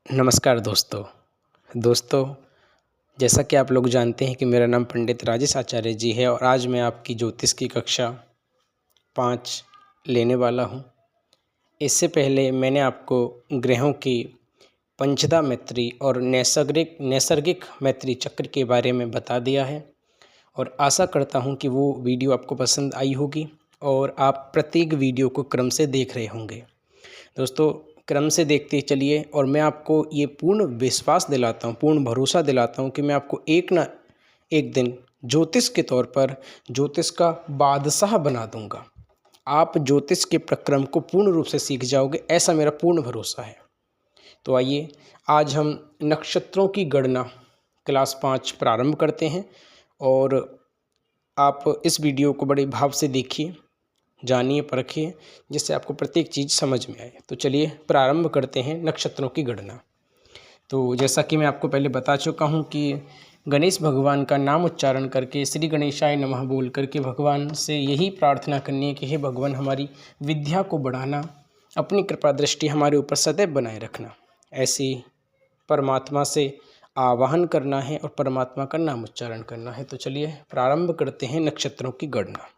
नमस्कार दोस्तों। जैसा कि आप लोग जानते हैं कि मेरा नाम पंडित राजेश आचार्य जी है और आज मैं आपकी ज्योतिष की कक्षा 5 लेने वाला हूं। इससे पहले मैंने आपको ग्रहों की पंचदा मैत्री और नैसर्गिक मैत्री चक्र के बारे में बता दिया है और आशा करता हूं कि वो वीडियो आपको पसंद आई होगी और आप प्रत्येक वीडियो को क्रम से देख रहे होंगे। दोस्तों, क्रम से देखते चलिए और मैं आपको ये पूर्ण विश्वास दिलाता हूँ, पूर्ण भरोसा दिलाता हूँ कि मैं आपको एक ना एक दिन ज्योतिष के तौर पर ज्योतिष का बादशाह बना दूंगा। आप ज्योतिष के प्रक्रम को पूर्ण रूप से सीख जाओगे, ऐसा मेरा पूर्ण भरोसा है। तो आइए आज हम नक्षत्रों की गणना क्लास 5 प्रारंभ करते हैं और आप इस वीडियो को बड़े भाव से देखिए, जानिए, परखिए, जिससे आपको प्रत्येक चीज़ समझ में आए। तो चलिए प्रारंभ करते हैं नक्षत्रों की गणना। तो जैसा कि मैं आपको पहले बता चुका हूं कि गणेश भगवान का नाम उच्चारण करके श्री गणेशाय नमः बोल करके भगवान से यही प्रार्थना करनी है कि हे भगवान, हमारी विद्या को बढ़ाना, अपनी कृपा दृष्टि हमारे ऊपर सदैव बनाए रखना। ऐसी परमात्मा से आवाहन करना है और परमात्मा का नाम उच्चारण करना है। तो चलिए प्रारंभ करते हैं नक्षत्रों की गणना।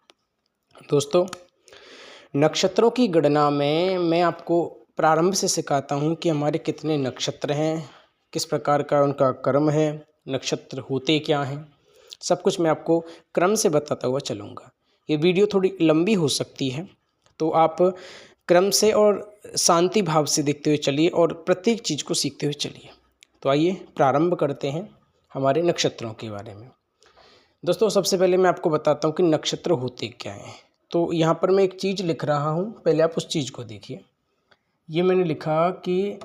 दोस्तों, नक्षत्रों की गणना में मैं आपको प्रारंभ से सिखाता हूं कि हमारे कितने नक्षत्र हैं, किस प्रकार का उनका कर्म है, नक्षत्र होते क्या हैं, सब कुछ मैं आपको क्रम से बताता हुआ चलूँगा। ये वीडियो थोड़ी लंबी हो सकती है, तो आप क्रम से और शांति भाव से देखते हुए चलिए और प्रत्येक चीज़ को सीखते हुए चलिए। तो आइए प्रारंभ करते हैं हमारे नक्षत्रों के बारे में। दोस्तों, सबसे पहले मैं आपको बताता हूँ कि नक्षत्र होते क्या हैं। तो यहाँ पर मैं एक चीज़ लिख रहा हूँ, पहले आप उस चीज़ को देखिए। ये मैंने लिखा कि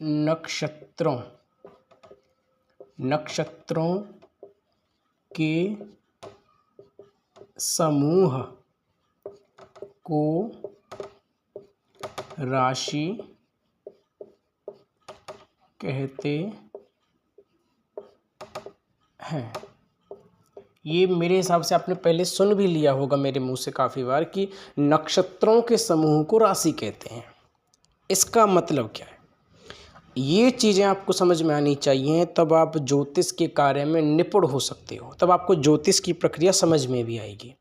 नक्षत्रों के समूह को राशि कहते हैं। ये मेरे हिसाब से आपने पहले सुन भी लिया होगा मेरे मुंह से काफ़ी बार कि नक्षत्रों के समूह को राशि कहते हैं। इसका मतलब क्या है, ये चीज़ें आपको समझ में आनी चाहिए, तब आप ज्योतिष के कार्य में निपुण हो सकते हो, तब आपको ज्योतिष की प्रक्रिया समझ में भी आएगी।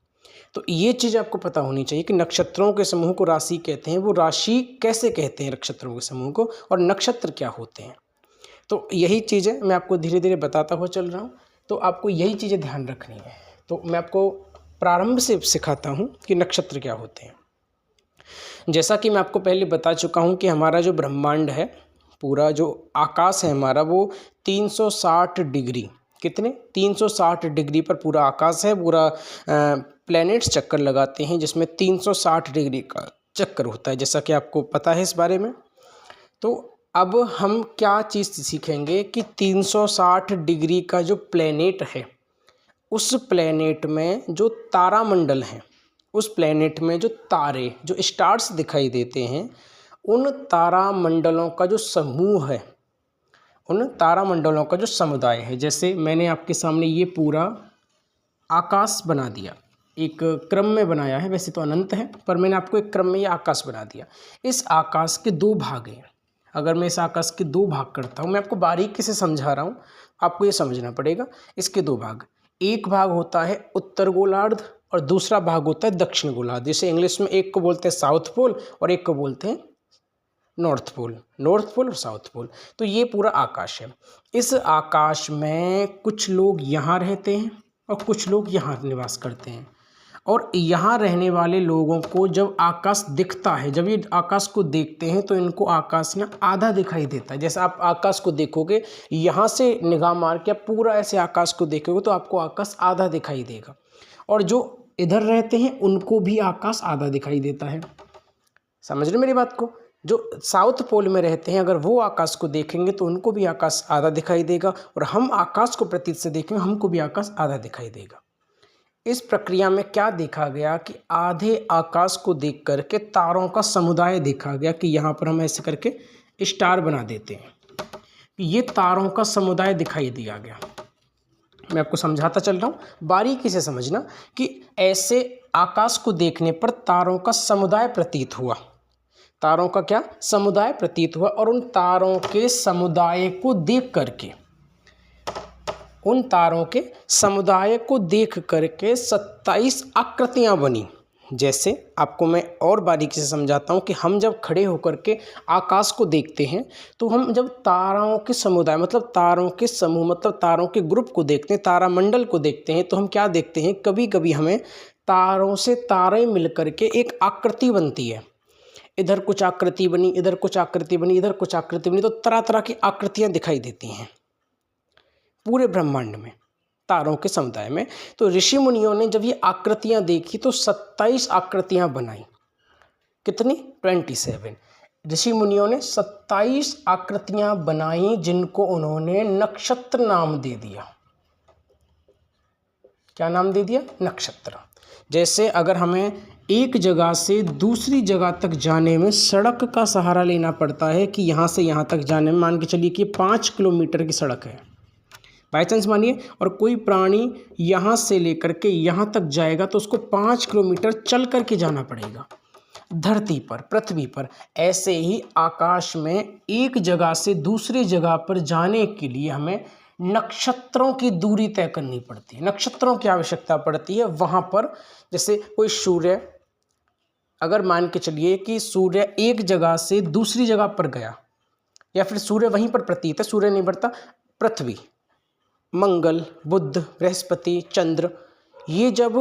तो ये चीज़ आपको पता होनी चाहिए कि नक्षत्रों के समूह को राशि कहते हैं। वो राशि कैसे कहते हैं नक्षत्रों के समूह को, और नक्षत्र क्या होते हैं। तो यही चीज़ें मैं आपको धीरे धीरे बताता हुआ चल रहा हूँ, तो आपको यही चीज़ें ध्यान रखनी है। तो मैं आपको प्रारंभ से सिखाता हूँ कि नक्षत्र क्या होते हैं। जैसा कि मैं आपको पहले बता चुका हूँ कि हमारा जो ब्रह्मांड है, पूरा जो आकाश है हमारा, वो 360 डिग्री, कितने 360 डिग्री पर पूरा आकाश है। पूरा प्लैनेट्स चक्कर लगाते हैं, जिसमें 360 डिग्री का चक्कर होता है, जैसा कि आपको पता है इस बारे में। तो अब हम क्या चीज़ सीखेंगे कि 360 डिग्री का जो प्लैनेट है, उस प्लैनेट में जो तारामंडल हैं, उस प्लैनेट में जो तारे, जो स्टार्स दिखाई देते हैं, उन तारामंडलों का जो समूह है, उन तारामंडलों का जो समुदाय है। जैसे मैंने आपके सामने ये पूरा आकाश बना दिया, एक क्रम में बनाया है, वैसे तो अनंत है, पर मैंने आपको एक क्रम में ये आकाश बना दिया। इस आकाश के 2 भाग हैं। अगर मैं इस आकाश के 2 भाग करता हूँ, मैं आपको बारीकी से समझा रहा हूँ, आपको ये समझना पड़ेगा। इसके 2 भाग, एक भाग होता है उत्तर गोलार्ध और दूसरा भाग होता है दक्षिण गोलार्ध। जैसे इंग्लिश में एक को बोलते हैं साउथ पोल और एक को बोलते हैं नॉर्थ पोल और साउथ पोल। तो ये पूरा आकाश है। इस आकाश में कुछ लोग यहाँ रहते हैं और कुछ लोग यहाँ निवास करते हैं। और यहाँ रहने वाले लोगों को जब आकाश दिखता है, जब ये आकाश को देखते हैं, तो इनको आकाश ना आधा दिखाई देता है। जैसे आप आकाश को देखोगे, यहाँ से निगाह मार के आप पूरा ऐसे आकाश को देखोगे तो आपको आकाश आधा दिखाई देगा, और जो इधर रहते हैं उनको भी आकाश आधा दिखाई देता है। समझ रहे मेरी बात को? जो साउथ पोल में रहते हैं, अगर वो आकाश को देखेंगे तो उनको भी आकाश आधा दिखाई देगा, और हम आकाश को प्रतीत से देखेंगे, हमको भी आकाश आधा दिखाई देगा। इस प्रक्रिया में क्या देखा गया कि आधे आकाश को देख करके तारों का समुदाय देखा गया कि यहाँ पर हम ऐसे करके स्टार बना देते हैं, ये तारों का समुदाय दिखाई दिया गया। मैं आपको समझाता चल रहा हूँ, बारीकी से समझना कि ऐसे आकाश को देखने पर तारों का समुदाय प्रतीत हुआ। तारों का क्या समुदाय प्रतीत हुआ, और उन तारों के समुदाय को देख करके, उन तारों के समुदाय को देख करके 27 आकृतियां बनी। जैसे आपको मैं और बारीकी से समझाता हूँ कि हम जब खड़े होकर के आकाश को देखते हैं तो हम जब तारों के समुदाय मतलब तारों के समूह मतलब तारों के ग्रुप को देखते हैं, तारामंडल को देखते हैं, तो हम क्या देखते हैं, कभी कभी हमें तारों से तारे मिल करके एक आकृति बनती है। इधर कुछ आकृति बनी, इधर कुछ आकृति बनी, इधर कुछ आकृति बनी, तो तरह तरह की आकृतियाँ दिखाई देती हैं पूरे ब्रह्मांड में, तारों के समुदाय में। तो ऋषि मुनियों ने जब ये आकृतियां देखी तो 27 आकृतियां बनाई। कितनी? 27। ऋषि मुनियों ने 27 आकृतियां बनाई जिनको उन्होंने नक्षत्र नाम दे दिया। क्या नाम दे दिया? नक्षत्र। जैसे अगर हमें एक जगह से दूसरी जगह तक जाने में सड़क का सहारा लेना पड़ता है कि यहाँ से यहाँ तक जाने में, मान के चलिए कि 5 किलोमीटर की सड़क है बाई चांस मानिए, और कोई प्राणी यहाँ से लेकर के यहाँ तक जाएगा तो उसको 5 किलोमीटर चल करके जाना पड़ेगा धरती पर, पृथ्वी पर। ऐसे ही आकाश में एक जगह से दूसरी जगह पर जाने के लिए हमें नक्षत्रों की दूरी तय करनी पड़ती है, नक्षत्रों की आवश्यकता पड़ती है वहाँ पर। जैसे कोई सूर्य, अगर मान के चलिए कि सूर्य एक जगह से दूसरी जगह पर गया, या फिर सूर्य वहीं पर प्रतीत है, सूर्य नहीं बढ़ता, पृथ्वी, मंगल, बुध, बृहस्पति, चंद्र, ये जब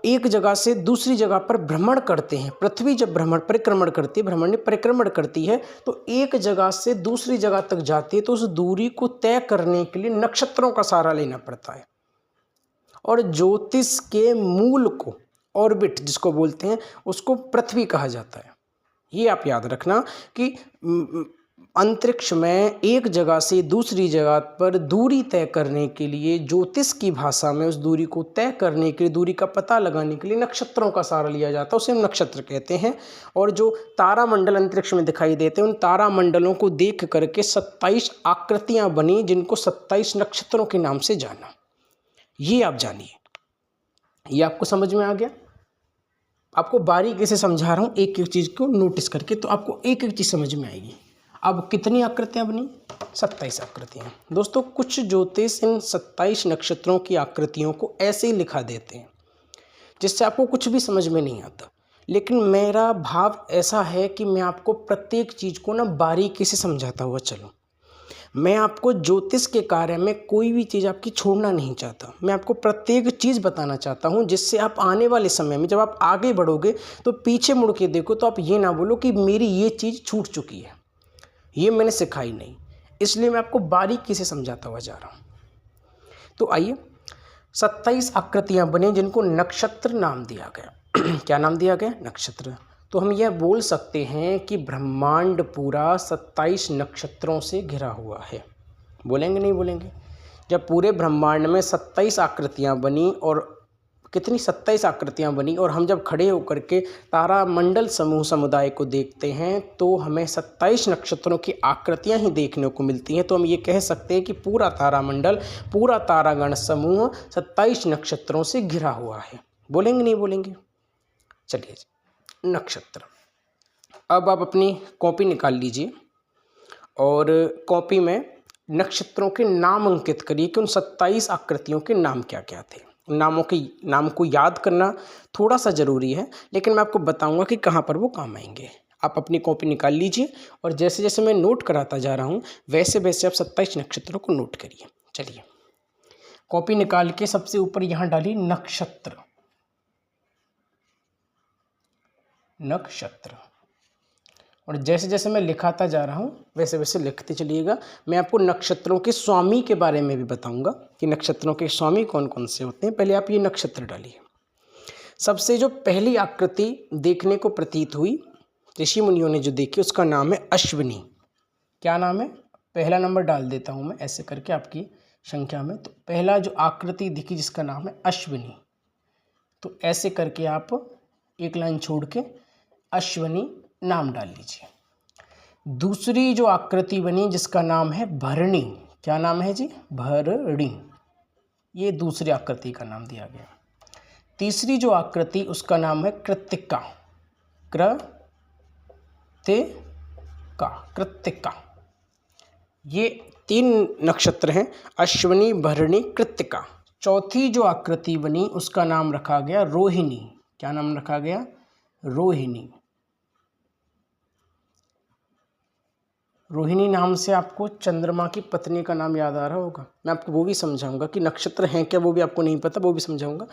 एक जगह से दूसरी जगह पर भ्रमण करते हैं, पृथ्वी जब परिक्रमण करती है, भ्रमण में परिक्रमण करती है, तो एक जगह से दूसरी जगह तक जाती है, तो उस दूरी को तय करने के लिए नक्षत्रों का सहारा लेना पड़ता है। और ज्योतिष के मूल को, ऑर्बिट जिसको बोलते हैं, उसको पृथ्वी कहा जाता है। ये आप याद रखना कि अंतरिक्ष में एक जगह से दूसरी जगह पर दूरी तय करने के लिए, ज्योतिष की भाषा में उस दूरी को तय करने के लिए, दूरी का पता लगाने के लिए नक्षत्रों का सहारा लिया जाता है, उसे हम नक्षत्र कहते हैं। और जो तारामंडल अंतरिक्ष में दिखाई देते हैं, उन तारामंडलों को देख करके 27 आकृतियां बनी जिनको 27 नक्षत्रों के नाम से जाना। ये आप जानिए, ये आपको समझ में आ गया? आपको बारीकी से समझा रहा हूँ, एक एक चीज़ को नोटिस करके, तो आपको एक एक चीज़ समझ में आएगी। अब कितनी आकृतियाँ बनी? 27 आकृतियाँ। दोस्तों, कुछ ज्योतिष इन 27 नक्षत्रों की आकृतियों को ऐसे ही लिखा देते हैं जिससे आपको कुछ भी समझ में नहीं आता, लेकिन मेरा भाव ऐसा है कि मैं आपको प्रत्येक चीज़ को ना बारीकी से समझाता हुआ चलूँ। मैं आपको ज्योतिष के कार्य में कोई भी चीज़ आपकी छोड़ना नहीं चाहता, मैं आपको प्रत्येक चीज़ बताना चाहता हूँ जिससे आप आने वाले समय में जब आप आगे बढ़ोगे तो पीछे मुड़ के देखो तो आप ये ना बोलो कि मेरी ये चीज़ छूट चुकी है, ये मैंने सिखाई नहीं। इसलिए मैं आपको बारीकी से समझाता हुआ जा रहा हूँ। तो आइए, 27 आकृतियाँ बनी जिनको नक्षत्र नाम दिया गया। क्या नाम दिया गया? नक्षत्र। तो हम यह बोल सकते हैं कि ब्रह्मांड पूरा 27 नक्षत्रों से घिरा हुआ है। बोलेंगे नहीं बोलेंगे? जब पूरे ब्रह्मांड में 27 आकृतियाँ बनी, और कितनी? 27 आकृतियाँ बनी, और हम जब खड़े होकर के तारामंडल समूह समुदाय को देखते हैं तो हमें 27 नक्षत्रों की आकृतियाँ ही देखने को मिलती हैं। तो हम ये कह सकते हैं कि पूरा तारामंडल, पूरा तारागण समूह 27 नक्षत्रों से घिरा हुआ है। बोलेंगे नहीं बोलेंगे? चलिए, नक्षत्र। अब आप अपनी कॉपी निकाल लीजिए और कॉपी में नक्षत्रों के नाम अंकित करिए कि उन 27 आकृतियों के नाम क्या क्या थे। नाम को याद करना थोड़ा सा ज़रूरी है, लेकिन मैं आपको बताऊंगा कि कहाँ पर वो काम आएंगे। आप अपनी कॉपी निकाल लीजिए और जैसे जैसे मैं नोट कराता जा रहा हूँ वैसे वैसे आप 27 नक्षत्रों को नोट करिए। चलिए, कॉपी निकाल के सबसे ऊपर यहाँ डालिए नक्षत्र। नक्षत्र। और जैसे जैसे मैं लिखाता जा रहा हूँ वैसे वैसे लिखते चलिएगा। मैं आपको नक्षत्रों के स्वामी के बारे में भी बताऊंगा कि नक्षत्रों के स्वामी कौन कौन से होते हैं। पहले आप ये नक्षत्र डालिए। सबसे जो पहली आकृति देखने को प्रतीत हुई, ऋषि मुनियों ने जो देखी, उसका नाम है अश्विनी। क्या नाम है? पहला नंबर डाल देता हूँ मैं ऐसे करके आपकी संख्या में। तो पहला जो आकृति दिखी जिसका नाम है अश्विनी, तो ऐसे करके आप एक लाइन छोड़ के अश्विनी नाम डाल लीजिए। दूसरी जो आकृति बनी जिसका नाम है भरणी। क्या नाम है जी? भरणी। ये दूसरी आकृति का नाम दिया गया। तीसरी जो आकृति उसका नाम है कृत्तिका। कृत्तिका। कृत्तिका। ये 3 नक्षत्र हैं, अश्विनी, भरणी, कृत्तिका। चौथी जो आकृति बनी उसका नाम रखा गया रोहिणी। क्या नाम रखा गया? रोहिणी। रोहिणी नाम से आपको चंद्रमा की पत्नी का नाम याद आ रहा होगा। मैं आपको वो भी समझाऊंगा कि नक्षत्र हैं क्या, वो भी आपको नहीं पता, वो भी समझाऊंगा।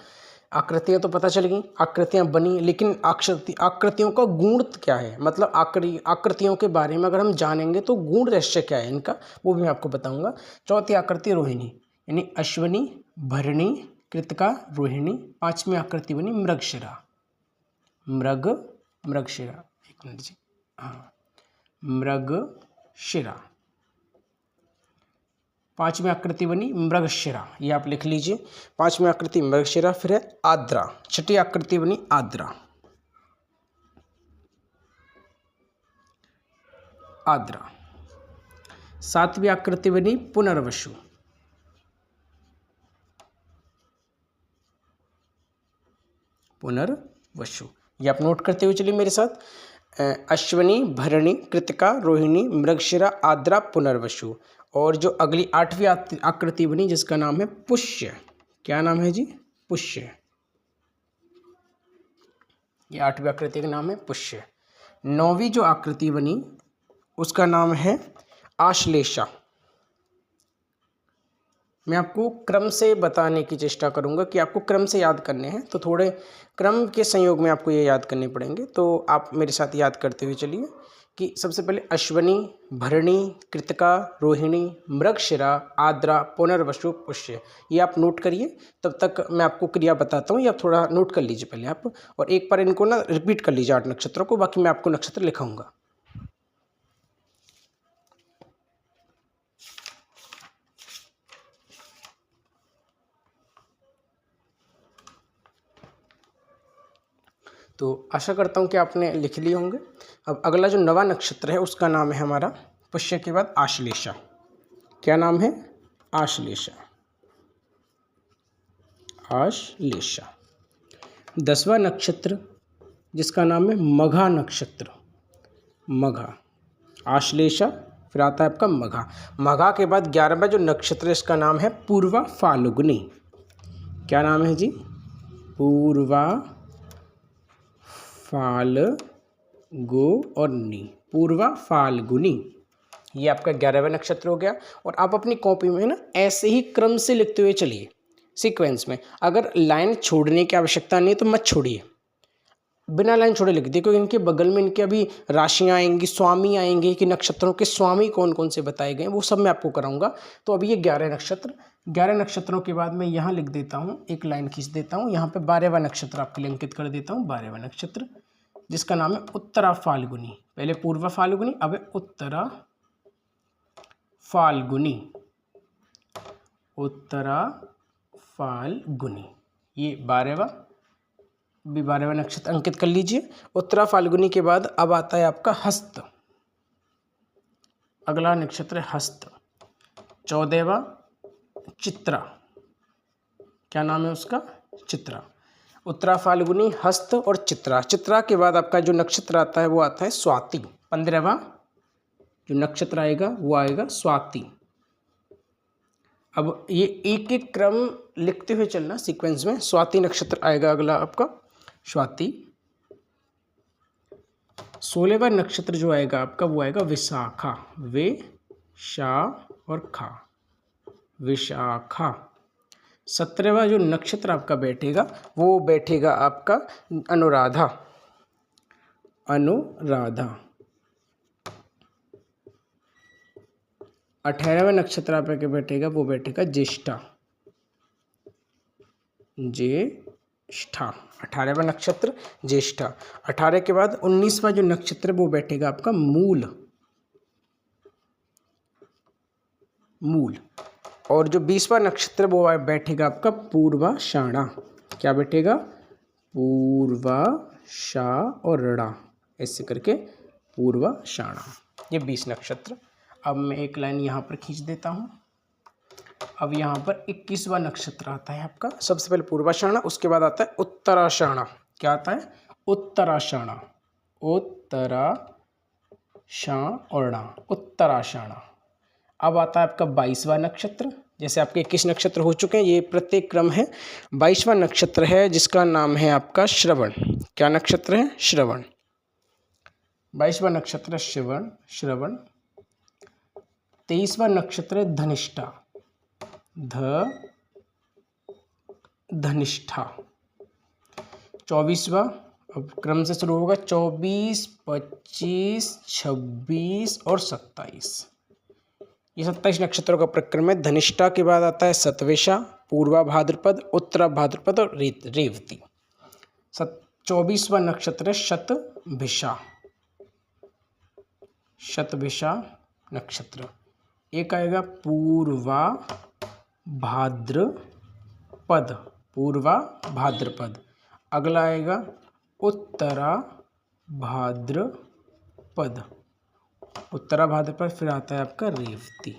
आकृतियाँ तो पता चल गई, आकृतियाँ बनी, लेकिन आकृतियों का गुण क्या है, मतलब आकृतियों के बारे में अगर हम जानेंगे तो गुण रहस्य क्या है इनका, वो भी मैं आपको बताऊंगा। चौथी आकृति रोहिणी, यानी अश्विनी, भरणी, कृत्तिका, रोहिणी। 5वीं आकृति बनी मृगशिरा। मृगशिरा, एक मिनट जी, हाँ, मृगशिरा। 5वीं आकृति बनी मृगशिरा, ये आप लिख लीजिए। 5वीं आकृति मृगशिरा। फिर है आद्रा। 6ठी आकृति बनी आद्रा। आद्रा। 7वीं आकृति बनी पुनर्वसु। पुनर्वसु, ये आप नोट करते हुए चलिए मेरे साथ। अश्विनी, भरणी, कृत्तिका, रोहिणी, मृगशिरा, आद्रा, पुनर्वसु। और जो अगली 8वीं आकृति बनी जिसका नाम है पुष्य। क्या नाम है जी? पुष्य। ये 8वीं आकृति का नाम है पुष्य। 9वीं जो आकृति बनी उसका नाम है आश्लेषा। मैं आपको क्रम से बताने की चेष्टा करूंगा कि आपको क्रम से याद करने हैं, तो थोड़े क्रम के संयोग में आपको ये याद करने पड़ेंगे। तो आप मेरे साथ याद करते हुए चलिए कि सबसे पहले अश्विनी, भरणी, कृत्तिका, रोहिणी, मृगशिरा, आद्रा, पुनर्वसु, पुष्य। ये आप नोट करिए, तब तक मैं आपको क्रिया बताता हूँ, ये आप थोड़ा नोट कर लीजिए पहले आप, और एक बार इनको ना रिपीट कर लीजिए 8 नक्षत्रों को, बाकी मैं आपको नक्षत्र लिखाऊंगा। तो आशा करता हूँ कि आपने लिख लिए होंगे। अब अगला जो 9वां नक्षत्र है उसका नाम है हमारा पुष्य के बाद आश्लेषा। क्या नाम है? आश्लेषा। आश्लेषा। 10वां नक्षत्र जिसका नाम है मघा नक्षत्र। मघा। आश्लेषा, फिर आता है आपका मघा। मघा के बाद 11वां जो नक्षत्र है इसका नाम है पूर्वा फाल्गुनी। क्या नाम है जी? पूर्वा फाल्गुनी। पूर्वा फाल्गुनी, ये आपका 11वां नक्षत्र हो गया। और आप अपनी कॉपी में ना ऐसे ही क्रम से लिखते हुए चलिए, सीक्वेंस में। अगर लाइन छोड़ने की आवश्यकता नहीं है तो मत छोड़िए, बिना लाइन छोड़े लिख दिए, क्योंकि इनके बगल में इनके अभी राशियाँ आएंगी, स्वामी आएंगे कि नक्षत्रों के स्वामी कौन कौन से बताए गए, वो सब मैं आपको कराऊंगा। तो अभी ये 11 नक्षत्र, 11 नक्षत्रों के बाद मैं यहाँ लिख देता हूँ, एक लाइन खींच देता हूँ, यहाँ पे 12वां नक्षत्र आपके लिए अंकित कर देता हूँ। 12वां नक्षत्र जिसका नाम है उत्तरा फाल्गुनी। पहले पूर्वा फाल्गुनी, अब है उत्तरा फाल्गुनी। उत्तरा फाल्गुनी, ये 12वां नक्षत्र अंकित कर लीजिए। उत्तरा फाल्गुनी के बाद अब आता है आपका हस्त। अगला नक्षत्र है हस्त। 14वां चित्रा। क्या नाम है उसका? चित्रा। उत्तरा फाल्गुनी, हस्त और चित्रा। चित्रा के बाद आपका जो नक्षत्र आता है वो आता है स्वाति। 15वां जो नक्षत्र आएगा वो आएगा स्वाति। अब ये एक एक क्रम लिखते हुए चलना सीक्वेंस में। स्वाति नक्षत्र आएगा अगला आपका, स्वाति। 16वां नक्षत्र जो आएगा आपका वो आएगा विशाखा। वे शा और खा, विशाखा। 17वां जो नक्षत्र आपका बैठेगा वो बैठेगा आपका अनुराधा। अनुराधा। 18वां नक्षत्र आपका बैठेगा वो बैठेगा ज्येष्ठा। ज्येष्ठा। 18वां नक्षत्र ज्येष्ठा। 18 के बाद 19वां जो नक्षत्र वो बैठेगा आपका मूल। मूल। और जो 20वां नक्षत्र वो बैठेगा आपका पूर्वाषाढ़ा। क्या बैठेगा? पूर्वाषा और ड़ा, ऐसे करके पूर्वाषाढ़ा। ये 20 नक्षत्र। अब मैं एक लाइन यहाँ पर खींच देता हूँ। अब यहाँ पर 21वां नक्षत्र आता है आपका। सबसे पहले पूर्वाषाढ़ा, उसके बाद आता है उत्तराषाढ़ा। क्या आता है? उत्तराषाढ़ा। उत्तराषाढ़ा। और णा, उत्तराषाढ़ा। अब आता है आपका 22वां नक्षत्र। जैसे आपके 21 नक्षत्र हो चुके हैं, ये प्रत्येक क्रम है। 22वां नक्षत्र है जिसका नाम है आपका श्रवण। क्या नक्षत्र है? श्रवण। 22वां नक्षत्र श्रवण। 23वां नक्षत्र है धनिष्ठा। धनिष्ठा। 24वां, अब क्रम से शुरू होगा, 24, 25, 26 और 27। ये 27 नक्षत्रों का प्रक्रम है। धनिष्ठा के बाद आता है शतभिषा, पूर्वा भाद्रपद, उत्तरा भाद्रपद और रेवती। 24वां नक्षत्र है शतभिषा नक्षत्र। एक आएगा पूर्वा भाद्रपद। अगला आएगा उत्तरा भाद्रपद। फिर आता है आपका रेवती।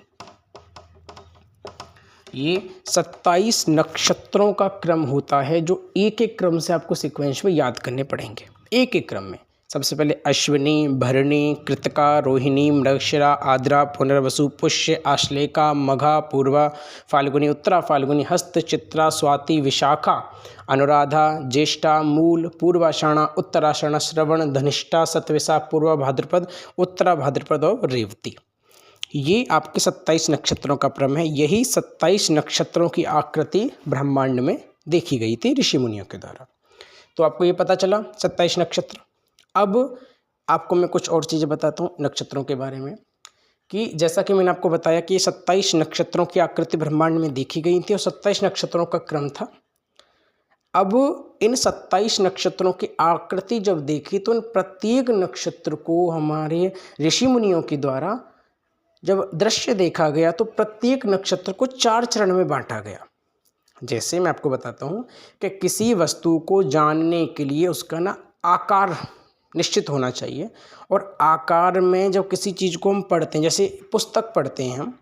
ये 27 नक्षत्रों का क्रम होता है जो एक एक क्रम से आपको सीक्वेंस में याद करने पड़ेंगे, एक एक क्रम में। सबसे पहले अश्विनी, भरणी, कृतिका, रोहिणी, मृगशिरा, आद्रा, पुनर्वसु, पुष्य, आश्लेषा, मघा, पूर्वा, फाल्गुनी, उत्तरा फाल्गुनी, हस्त, चित्रा, स्वाति, विशाखा, अनुराधा, ज्येष्ठा, मूल, पूर्वाषाढ़ा, उत्तराषाढ़ा, श्रवण, धनिष्ठा, शतभिषा, पूर्वा भाद्रपद, उत्तरा भाद्रपद और रेवती। ये आपके 27 नक्षत्रों का क्रम है। यही 27 नक्षत्रों की आकृति ब्रह्मांड में देखी गई थी ऋषि मुनियों के द्वारा। तो आपको ये पता चला 27 नक्षत्र। अब आपको मैं कुछ और चीज़ें बताता हूँ नक्षत्रों के बारे में, कि जैसा कि मैंने आपको बताया कि 27 नक्षत्रों की आकृति ब्रह्मांड में देखी गई थी और 27 नक्षत्रों का क्रम था। अब इन 27 नक्षत्रों की आकृति जब देखी तो इन प्रत्येक नक्षत्र को हमारे ऋषि मुनियों के द्वारा जब दृश्य देखा गया तो प्रत्येक नक्षत्र को 4 चरण में बांटा गया। जैसे मैं आपको बताता हूँ कि किसी वस्तु को जानने के लिए उसका ना आकार निश्चित होना चाहिए, और आकार में जब किसी चीज़ को हम पढ़ते हैं, जैसे पुस्तक पढ़ते हैं हम,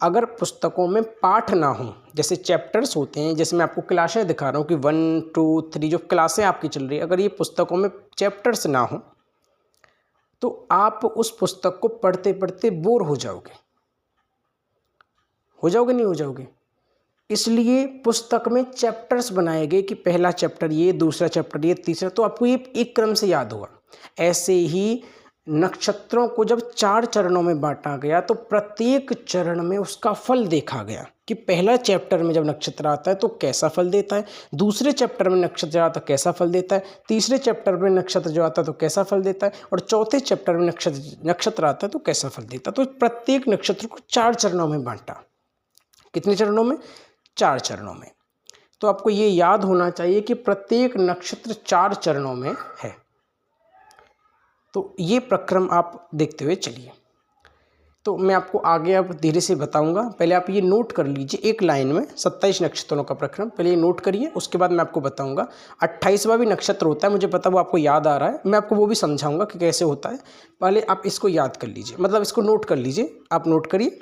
अगर पुस्तकों में पाठ ना हो, जैसे चैप्टर्स होते हैं, जैसे मैं आपको क्लासें दिखा रहा हूँ कि 1, 2, 3 जो क्लासें आपकी चल रही है, अगर ये पुस्तकों में चैप्टर्स ना हो तो आप उस पुस्तक को पढ़ते पढ़ते बोर हो जाओगे। नहीं हो जाओगे? इसलिए पुस्तक में चैप्टर्स बनाए गए कि पहला चैप्टर ये, दूसरा चैप्टर ये, तीसरा, तो आपको ये एक क्रम से याद होगा। ऐसे ही नक्षत्रों को जब 4 चरणों में बांटा गया तो प्रत्येक चरण में उसका फल देखा गया कि पहला चैप्टर में जब नक्षत्र आता है तो कैसा फल देता है, दूसरे चैप्टर में नक्षत्र आता है कैसा फल देता है, तीसरे चैप्टर में नक्षत्र जो आता है तो कैसा फल देता है, और चौथे चैप्टर में नक्षत्र आता है तो कैसा फल देता है। तो प्रत्येक नक्षत्र को 4 चरणों में बांटा। कितने चरणों में? 4 चरणों में। तो आपको ये याद होना चाहिए कि प्रत्येक नक्षत्र 4 चरणों में है। तो ये प्रक्रम आप देखते हुए चलिए। तो मैं आपको आगे अब धीरे से बताऊंगा। पहले आप ये नोट कर लीजिए एक लाइन में 27 नक्षत्रों का प्रक्रम, पहले ये नोट करिए, उसके बाद मैं आपको बताऊंगा। 28वां भी नक्षत्र होता है, मुझे पता वो आपको याद आ रहा है, मैं आपको वो भी समझाऊंगा कि कैसे होता है। पहले आप इसको याद कर लीजिए, मतलब इसको नोट कर लीजिए। आप नोट करिए।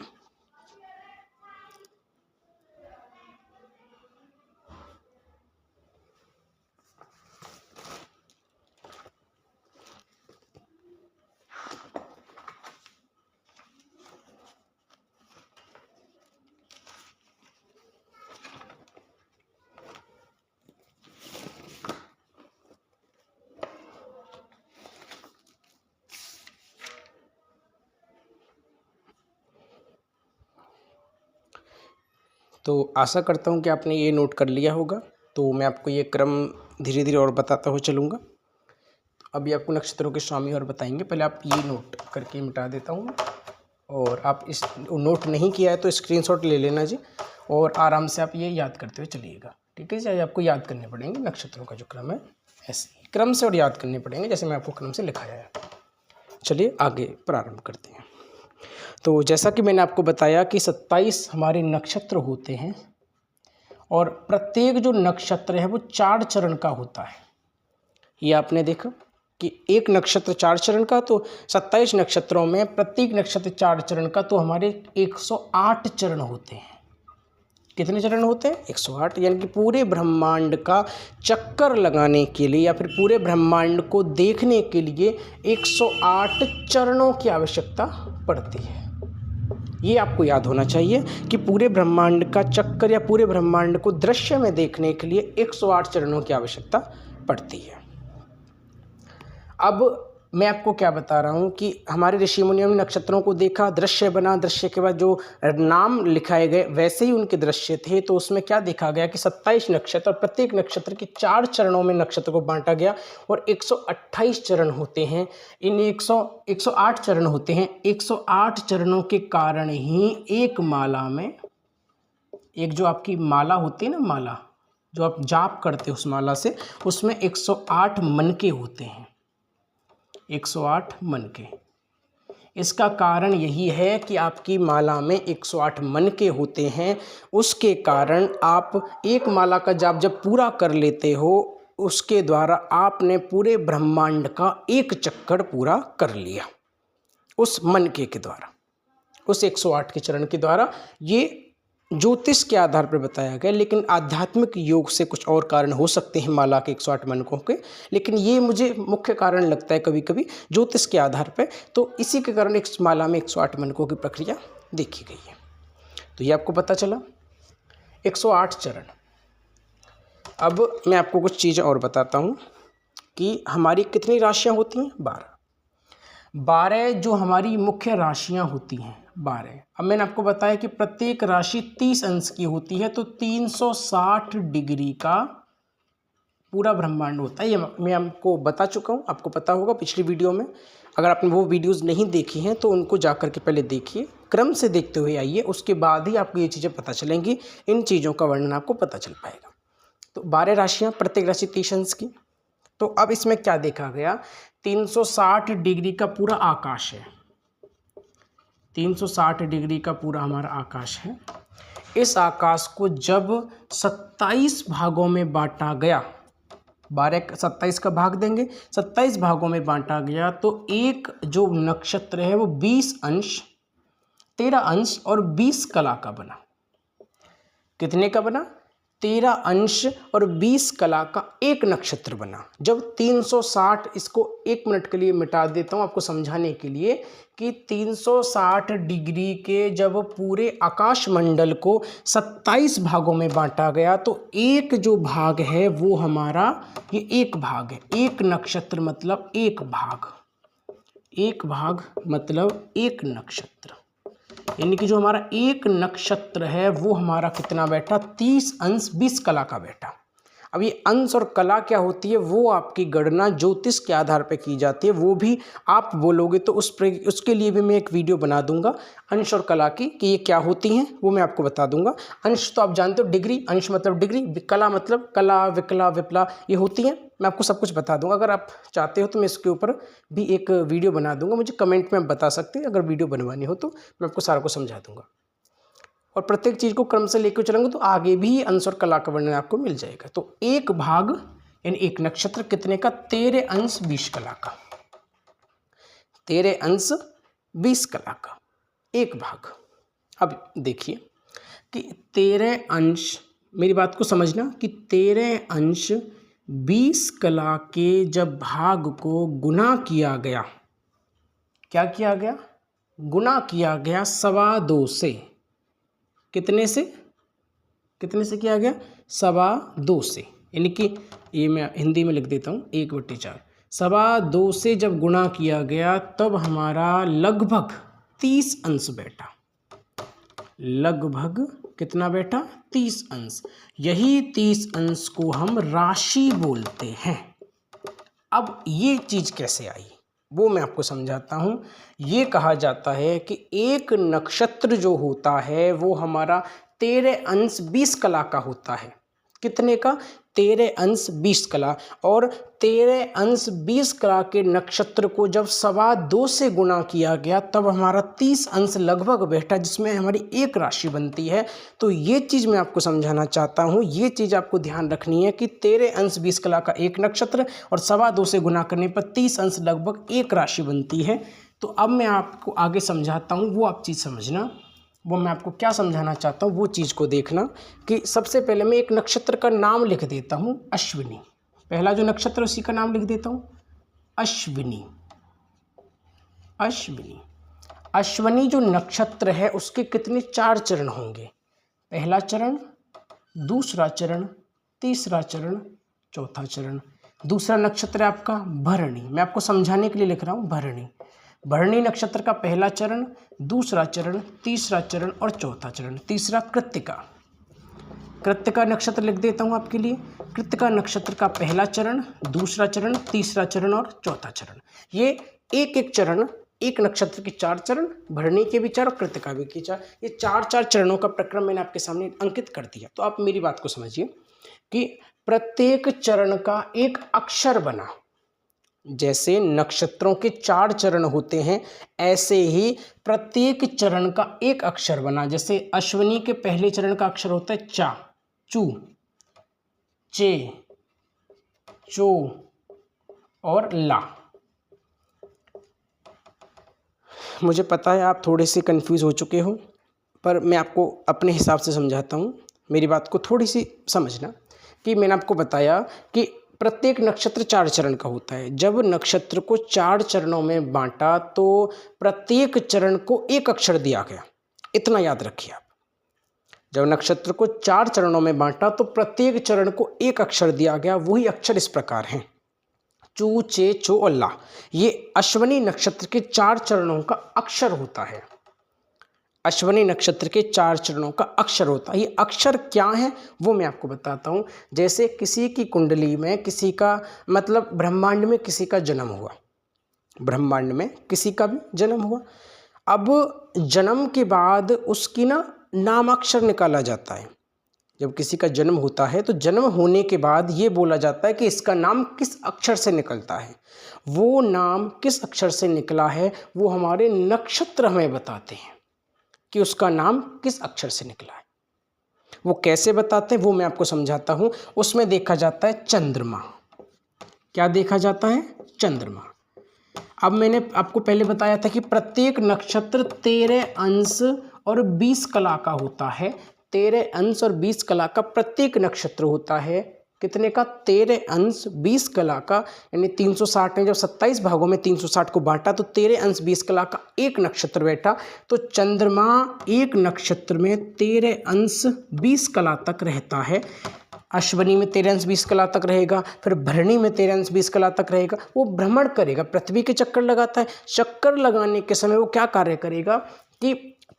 तो आशा करता हूँ कि आपने ये नोट कर लिया होगा। तो मैं आपको ये क्रम धीरे धीरे और बताता हुआ चलूँगा। अभी आपको नक्षत्रों के स्वामी और बताएंगे, पहले आप ये नोट करके मिटा देता हूँ, और आप इस नोट नहीं किया है तो स्क्रीनशॉट ले लेना जी, और आराम से आप ये याद करते हुए चलिएगा। ठीक है जी, आपको याद करने पड़ेंगे नक्षत्रों का जो क्रम है, ऐसे क्रम से और याद करने पड़ेंगे जैसे मैं आपको क्रम से लिखाया है। चलिए आगे प्रारंभ करते हैं। तो जैसा कि मैंने आपको बताया कि 27 हमारे नक्षत्र होते हैं, और प्रत्येक जो नक्षत्र है वो 4 चरण का होता है। ये आपने देखा कि एक नक्षत्र 4 चरण का, तो 27 नक्षत्रों में प्रत्येक नक्षत्र 4 चरण का, तो हमारे 108 चरण होते हैं। कितने चरण होते हैं? 108। यानी कि पूरे ब्रह्मांड का चक्कर लगाने के लिए या फिर पूरे ब्रह्मांड को देखने के लिए 108 चरणों की आवश्यकता पड़ती है। ये आपको याद होना चाहिए कि पूरे ब्रह्मांड का चक्कर या पूरे ब्रह्मांड को दृश्य में देखने के लिए 108 चरणों की आवश्यकता पड़ती है। अब मैं आपको क्या बता रहा हूँ कि हमारे ऋषि मुनियों ने नक्षत्रों को देखा, दृश्य बना, दृश्य के बाद जो नाम लिखाए गए वैसे ही उनके दृश्य थे। तो उसमें क्या देखा गया कि 27 नक्षत्र और प्रत्येक नक्षत्र के 4 चरणों में नक्षत्र को बांटा गया और 128 चरण होते हैं। इन 108 चरण होते हैं। 108 चरणों के कारण ही एक माला में, एक जो आपकी माला होती है ना, माला जो आप जाप करते हो उस माला से, उसमें 108 मनके होते हैं। 108 मनके। इसका कारण यही है कि आपकी माला में 108 मनके होते हैं। उसके कारण आप एक माला का जाप जब पूरा कर लेते हो, उसके द्वारा आपने पूरे ब्रह्मांड का एक चक्कर पूरा कर लिया उस मनके के द्वारा, उस 108 के चरण के द्वारा। ये ज्योतिष के आधार पर बताया गया, लेकिन आध्यात्मिक योग से कुछ और कारण हो सकते हैं माला के 108 मनकों के, लेकिन ये मुझे मुख्य कारण लगता है कभी कभी ज्योतिष के आधार पर। तो इसी के कारण एक माला में 108 मनकों की प्रक्रिया देखी गई है। तो ये आपको पता चला 108 चरण। अब मैं आपको कुछ चीज़ें और बताता हूँ कि हमारी कितनी राशियाँ होती हैं? 12 जो हमारी मुख्य राशियाँ होती हैं 12। अब मैंने आपको बताया कि प्रत्येक राशि 30 अंश की होती है, तो 360 डिग्री का पूरा ब्रह्मांड होता है। ये मैं आपको बता चुका हूँ, आपको पता होगा पिछली वीडियो में। अगर आपने वो वीडियोस नहीं देखी हैं तो उनको जा कर के पहले देखिए, क्रम से देखते हुए आइए, उसके बाद ही आपको ये चीज़ें पता चलेंगी। इन चीज़ों का वर्णन आपको पता चल पाएगा। तो 12 राशियाँ, प्रत्येक राशि 30 अंश की। तो अब इसमें क्या देखा गया? 360 डिग्री का पूरा आकाश है। 360 डिग्री का पूरा हमारा आकाश है। इस आकाश को जब 27 भागों में बांटा गया, 12 27 का भाग देंगे, 27 भागों में बांटा गया, तो एक जो नक्षत्र है वो 20 अंश, 13 अंश और 20 कला का बना। कितने का बना? 13 अंश और 20 कला का एक नक्षत्र बना। जब 360, इसको 1 मिनट के लिए मिटा देता हूँ आपको समझाने के लिए कि 360 डिग्री के जब पूरे आकाश मंडल को 27 भागों में बांटा गया, तो एक जो भाग है वो हमारा ये एक भाग है। एक नक्षत्र मतलब एक भाग, एक भाग मतलब एक नक्षत्र। यानी कि जो हमारा एक नक्षत्र है वो हमारा कितना बैठा? 30 अंश 20 कला का बैठा। अब ये अंश और कला क्या होती है वो आपकी गणना ज्योतिष के आधार पर की जाती है। वो भी आप बोलोगे तो उसके लिए भी मैं एक वीडियो बना दूंगा अंश और कला की, कि ये क्या होती हैं वो मैं आपको बता दूंगा। अंश तो आप जानते हो डिग्री, अंश मतलब डिग्री, कला मतलब कला, विकला, विपला, ये होती हैं। मैं आपको सब कुछ बता दूंगा। अगर आप चाहते हो तो मैं इसके ऊपर भी एक वीडियो बना दूंगा। मुझे कमेंट में बता सकते हैं, अगर वीडियो बनवानी हो तो मैं आपको सारा को समझा दूंगा। और प्रत्येक चीज़ को क्रम से लेकर चलेंगे तो आगे भी अंश और कला का वर्णन आपको मिल जाएगा। तो एक भाग यानी एक नक्षत्र कितने का? 13 अंश 20 कला का। 13 अंश 20 कला का एक भाग। अब देखिए कि 13 अंश, मेरी बात को समझना, कि 13 अंश 20 कला के जब भाग को गुना किया गया, क्या किया गया? गुना किया गया 2.25 से। कितने से? कितने से किया गया? 2.25 से। यानी कि ये मैं हिंदी में लिख देता हूँ, 1/4। 2.25 से जब गुणा किया गया तब हमारा लगभग 30 अंश बैठा। लगभग कितना बैठा? 30 अंश। यही 30 अंश को हम राशि बोलते हैं। अब ये चीज़ कैसे आई वो मैं आपको समझाता हूँ। ये कहा जाता है कि एक नक्षत्र जो होता है वो हमारा 13 अंश 20 कला का होता है। कितने का? 13 अंश 20 कला। और 13 अंश 20 कला के नक्षत्र को जब 2.25 से गुणा किया गया तब हमारा 30 अंश लगभग बैठा, जिसमें हमारी एक राशि बनती है। तो ये चीज़ मैं आपको समझाना चाहता हूँ। ये चीज़ आपको ध्यान रखनी है कि 13 अंश 20 कला का एक नक्षत्र और 2.25 से गुणा करने पर 30 अंश लगभग एक राशि बनती है। तो अब मैं आपको आगे समझाता हूँ, वो आप चीज़ समझना वो मैं आपको क्या समझाना चाहता हूँ वो चीज़ को देखना कि सबसे पहले मैं एक नक्षत्र का नाम लिख देता हूँ अश्विनी। पहला जो नक्षत्र है उसी का नाम लिख देता हूँ अश्विनी। अश्विनी अश्विनी जो नक्षत्र है उसके कितने 4 चरण होंगे? पहला चरण, दूसरा चरण, तीसरा चरण, चौथा चरण। दूसरा नक्षत्र है आपका भरणी। मैं आपको समझाने के लिए लिख रहा हूँ भरणी। भरणी नक्षत्र का पहला चरण, दूसरा चरण, तीसरा चरण और चौथा चरण। तीसरा कृत्तिका। कृत्तिका नक्षत्र लिख देता हूँ आपके लिए। कृत्तिका नक्षत्र का पहला चरण, दूसरा चरण, तीसरा चरण और चौथा चरण। ये एक एक चरण, एक नक्षत्र के 4 चरण, भरणी के भी 4 और कृत्तिका भी के 4। ये 4 चरणों का प्रक्रम मैंने आपके सामने अंकित कर दिया। तो आप मेरी बात को समझिए कि प्रत्येक चरण का एक अक्षर बना। जैसे नक्षत्रों के 4 चरण होते हैं ऐसे ही प्रत्येक चरण का एक अक्षर बना। जैसे अश्विनी के पहले चरण का अक्षर होता है चा, चू, चे, चो और ला। मुझे पता है आप थोड़े से कंफ्यूज हो चुके हो, पर मैं आपको अपने हिसाब से समझाता हूँ। मेरी बात को थोड़ी सी समझना कि मैंने आपको बताया कि प्रत्येक नक्षत्र 4 चरण का होता है। जब नक्षत्र को 4 चरणों में बांटा तो प्रत्येक चरण को एक अक्षर दिया गया। इतना याद रखिए आप। जब नक्षत्र को 4 चरणों में बांटा तो प्रत्येक चरण को एक अक्षर दिया गया। वही अक्षर इस प्रकार हैं चू, चे, चो और ला। ये अश्विनी नक्षत्र के 4 चरणों का अक्षर होता है। अश्विनी नक्षत्र के 4 चरणों का अक्षर होता है। ये अक्षर क्या है वो मैं आपको बताता हूँ। जैसे किसी की कुंडली में किसी का मतलब ब्रह्मांड में किसी का जन्म हुआ, ब्रह्मांड में किसी का भी जन्म हुआ। अब जन्म के बाद उसकी नामाक्षर निकाला जाता है। जब किसी का जन्म होता है तो जन्म होने के बाद ये बोला जाता है कि इसका नाम किस अक्षर से निकलता है। वो नाम किस अक्षर से निकला है वो हमारे नक्षत्र हमें बताते हैं कि उसका नाम किस अक्षर से निकला है। वो कैसे बताते हैं वो मैं आपको समझाता हूँ। उसमें देखा जाता है चंद्रमा। क्या देखा जाता है? चंद्रमा। अब मैंने आपको पहले बताया था कि प्रत्येक नक्षत्र 13 अंश और 20 कला का होता है। 13 अंश और 20 कला का प्रत्येक नक्षत्र होता है। कितने का? 13 अंश 20 कला का, यानी 360 में जब 27 भागों में 360 को बांटा तो 13 अंश 20 कला का एक नक्षत्र बैठा। तो चंद्रमा एक नक्षत्र में 13 अंश 20 कला तक रहता है। अश्विनी में 13 अंश 20 कला तक रहेगा, फिर भरणी में 13 अंश 20 कला तक रहेगा। वो भ्रमण करेगा, पृथ्वी के चक्कर लगाता है। चक्कर लगाने के समय वो क्या कार्य करेगा कि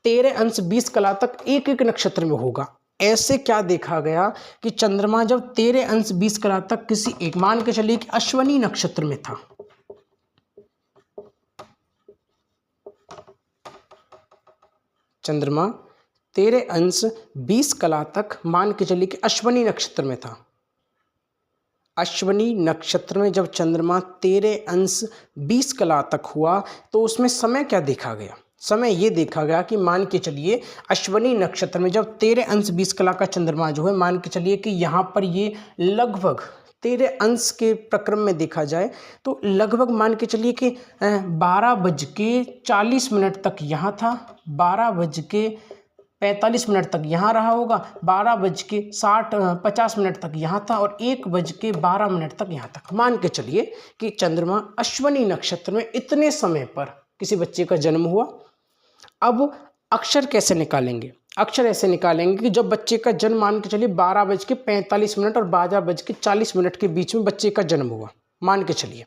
13 अंश 20 कला तक एक एक नक्षत्र में होगा। ऐसे क्या देखा गया कि चंद्रमा जब 13 अंश 20 कला तक किसी एक, मान के चलिए कि अश्विनी नक्षत्र में था, चंद्रमा 13 अंश 20 कला तक मान के चलिए कि अश्विनी नक्षत्र में था। अश्विनी नक्षत्र में जब चंद्रमा 13 अंश 20 कला तक हुआ तो उसमें समय क्या देखा गया? समय ये देखा गया कि मान के चलिए अश्विनी नक्षत्र में जब 13 अंश 20 कला का चंद्रमा जो है, मान के चलिए कि यहाँ पर ये लगभग 13 अंश के प्रक्रम में देखा जाए तो लगभग मान के चलिए कि 12:40 तक यहाँ था, 12:45 तक यहाँ रहा होगा, 12:50 तक यहाँ था और 1:12 तक यहाँ तक। मान के चलिए कि चंद्रमा अश्विनी नक्षत्र में इतने समय पर किसी बच्चे का जन्म हुआ। अब अक्षर कैसे निकालेंगे? अक्षर ऐसे निकालेंगे कि जब बच्चे का जन्म मान के चलिए 12:45 और 12:40 के बीच में बच्चे का जन्म हुआ। मान के चलिए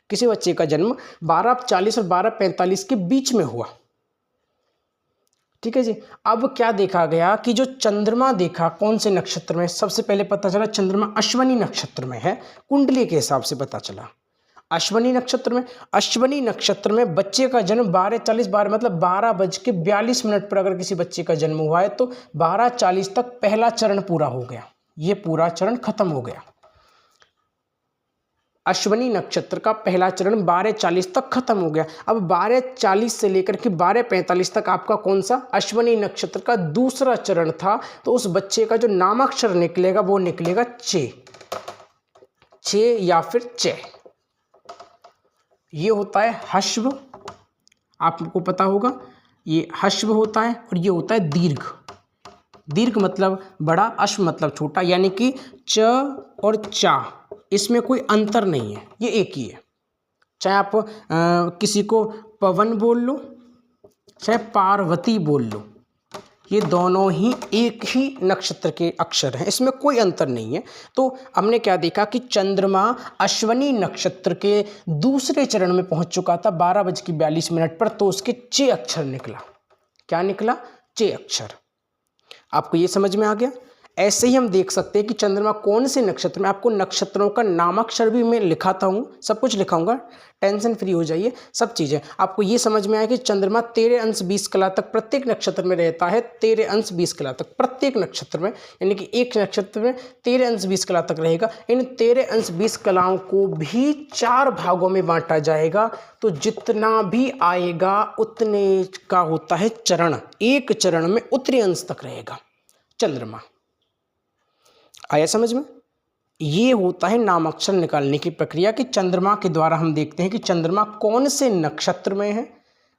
किसी बच्चे का जन्म 12:40 और 12:45 के बीच में हुआ। ठीक है जी। अब क्या देखा गया कि जो चंद्रमा देखा कौन से नक्षत्र में? सबसे पहले पता चला चंद्रमा अश्विनी नक्षत्र में है। कुंडली के हिसाब से पता चला अश्विनी नक्षत्र में। अश्विनी नक्षत्र में बच्चे का जन्म 12:40 मतलब 12:42 पर अगर किसी बच्चे का जन्म हुआ है तो 12:40 तक पहला चरण पूरा हो गया। ये पूरा चरण खत्म हो गया। अश्विनी नक्षत्र का पहला चरण 12:40 तक खत्म हो गया। अब 12:40 से लेकर के 12:45 तक आपका कौन सा? अश्विनी नक्षत्र का दूसरा चरण था। तो उस बच्चे का जो नामाक्षर निकलेगा वो निकलेगा चे, चे या फिर चे। ये होता है हश्व, आपको पता होगा। ये हश्व होता है और ये होता है दीर्घ। दीर्घ मतलब बड़ा, अश्व मतलब छोटा, यानी कि च और चा इसमें कोई अंतर नहीं है, ये एक ही है। चाहे आप किसी को पवन बोल लो, चाहे पार्वती बोल लो, ये दोनों ही एक ही नक्षत्र के अक्षर हैं, इसमें कोई अंतर नहीं है। तो हमने क्या देखा कि चंद्रमा अश्वनी नक्षत्र के दूसरे चरण में पहुंच चुका था 12:42 पर, तो उसके चे अक्षर निकला। क्या निकला? चे अक्षर। आपको ये समझ में आ गया? ऐसे ही हम देख सकते हैं कि चंद्रमा कौन से नक्षत्र में, आपको नक्षत्रों का नामाक्षर भी मैं लिखाता हूँ, सब कुछ लिखाऊंगा, टेंशन फ्री हो जाइए। सब चीज़ें आपको ये समझ में आए कि चंद्रमा 13 अंश 20 कला तक प्रत्येक नक्षत्र में रहता है। 13 अंश 20 कला तक प्रत्येक नक्षत्र में, यानी कि एक नक्षत्र में 13 अंश 20 कला तक रहेगा। इन 13 अंश 20 कलाओं को भी 4 भागों में बांटा जाएगा। तो जितना भी आएगा उतने का होता है चरण। एक चरण में उत्तरी अंश तक रहेगा चंद्रमा। आया समझ में? ये होता है नामाक्षर निकालने की प्रक्रिया कि चंद्रमा के द्वारा हम देखते हैं कि चंद्रमा कौन से नक्षत्र में है,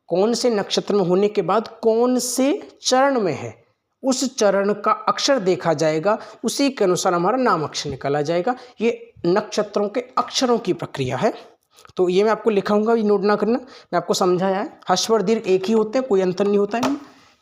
कौन से नक्षत्र में होने के बाद कौन से चरण में है, उस चरण का अक्षर देखा जाएगा, उसी के अनुसार हमारा नामाक्षर निकाला जाएगा। ये नक्षत्रों के अक्षरों की प्रक्रिया है। तो ये मैं आपको लिखाऊंगा, ये नोट ना करना, मैं आपको समझाया है। हर्ष और दीर्घ एक ही होते हैं, कोई अंतर नहीं होता है।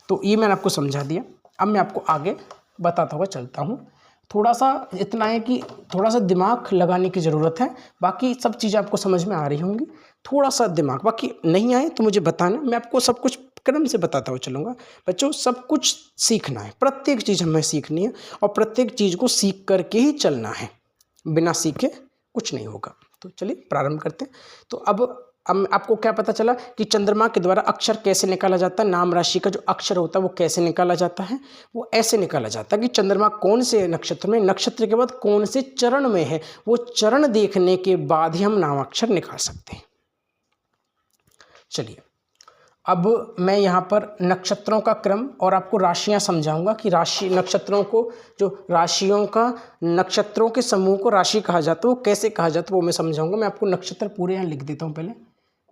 तो ये मैंने आपको समझा दिया। अब मैं आपको आगे बताता हुआ चलता हूँ। थोड़ा सा इतना है कि थोड़ा सा दिमाग लगाने की ज़रूरत है, बाकी सब चीज़ें आपको समझ में आ रही होंगी। थोड़ा सा दिमाग, बाकी नहीं आए तो मुझे बताना, मैं आपको सब कुछ क्रम से बताता हुआ चलूँगा। बच्चों सब कुछ सीखना है, प्रत्येक चीज़ हमें सीखनी है और प्रत्येक चीज़ को सीख करके ही चलना है, बिना सीखे कुछ नहीं होगा। तो चलिए प्रारंभ करते हैं। तो अब आपको क्या पता चला कि चंद्रमा के द्वारा अक्षर कैसे निकाला जाता है, नाम राशि का जो अक्षर होता है वो कैसे निकाला जाता है। वो ऐसे निकाला जाता है कि चंद्रमा कौन से नक्षत्र में, नक्षत्र के बाद कौन से चरण में है, वो चरण देखने के बाद ही हम नामाक्षर निकाल सकते हैं। चलिए अब मैं यहाँ पर नक्षत्रों का क्रम और आपको राशियाँ समझाऊंगा कि राशि, नक्षत्रों को, जो राशियों का, नक्षत्रों के समूह को राशि कहा जाता है, वो कैसे कहा जाता है वो मैं समझाऊंगा। मैं आपको नक्षत्र पूरे यहाँ लिख देता हूँ पहले,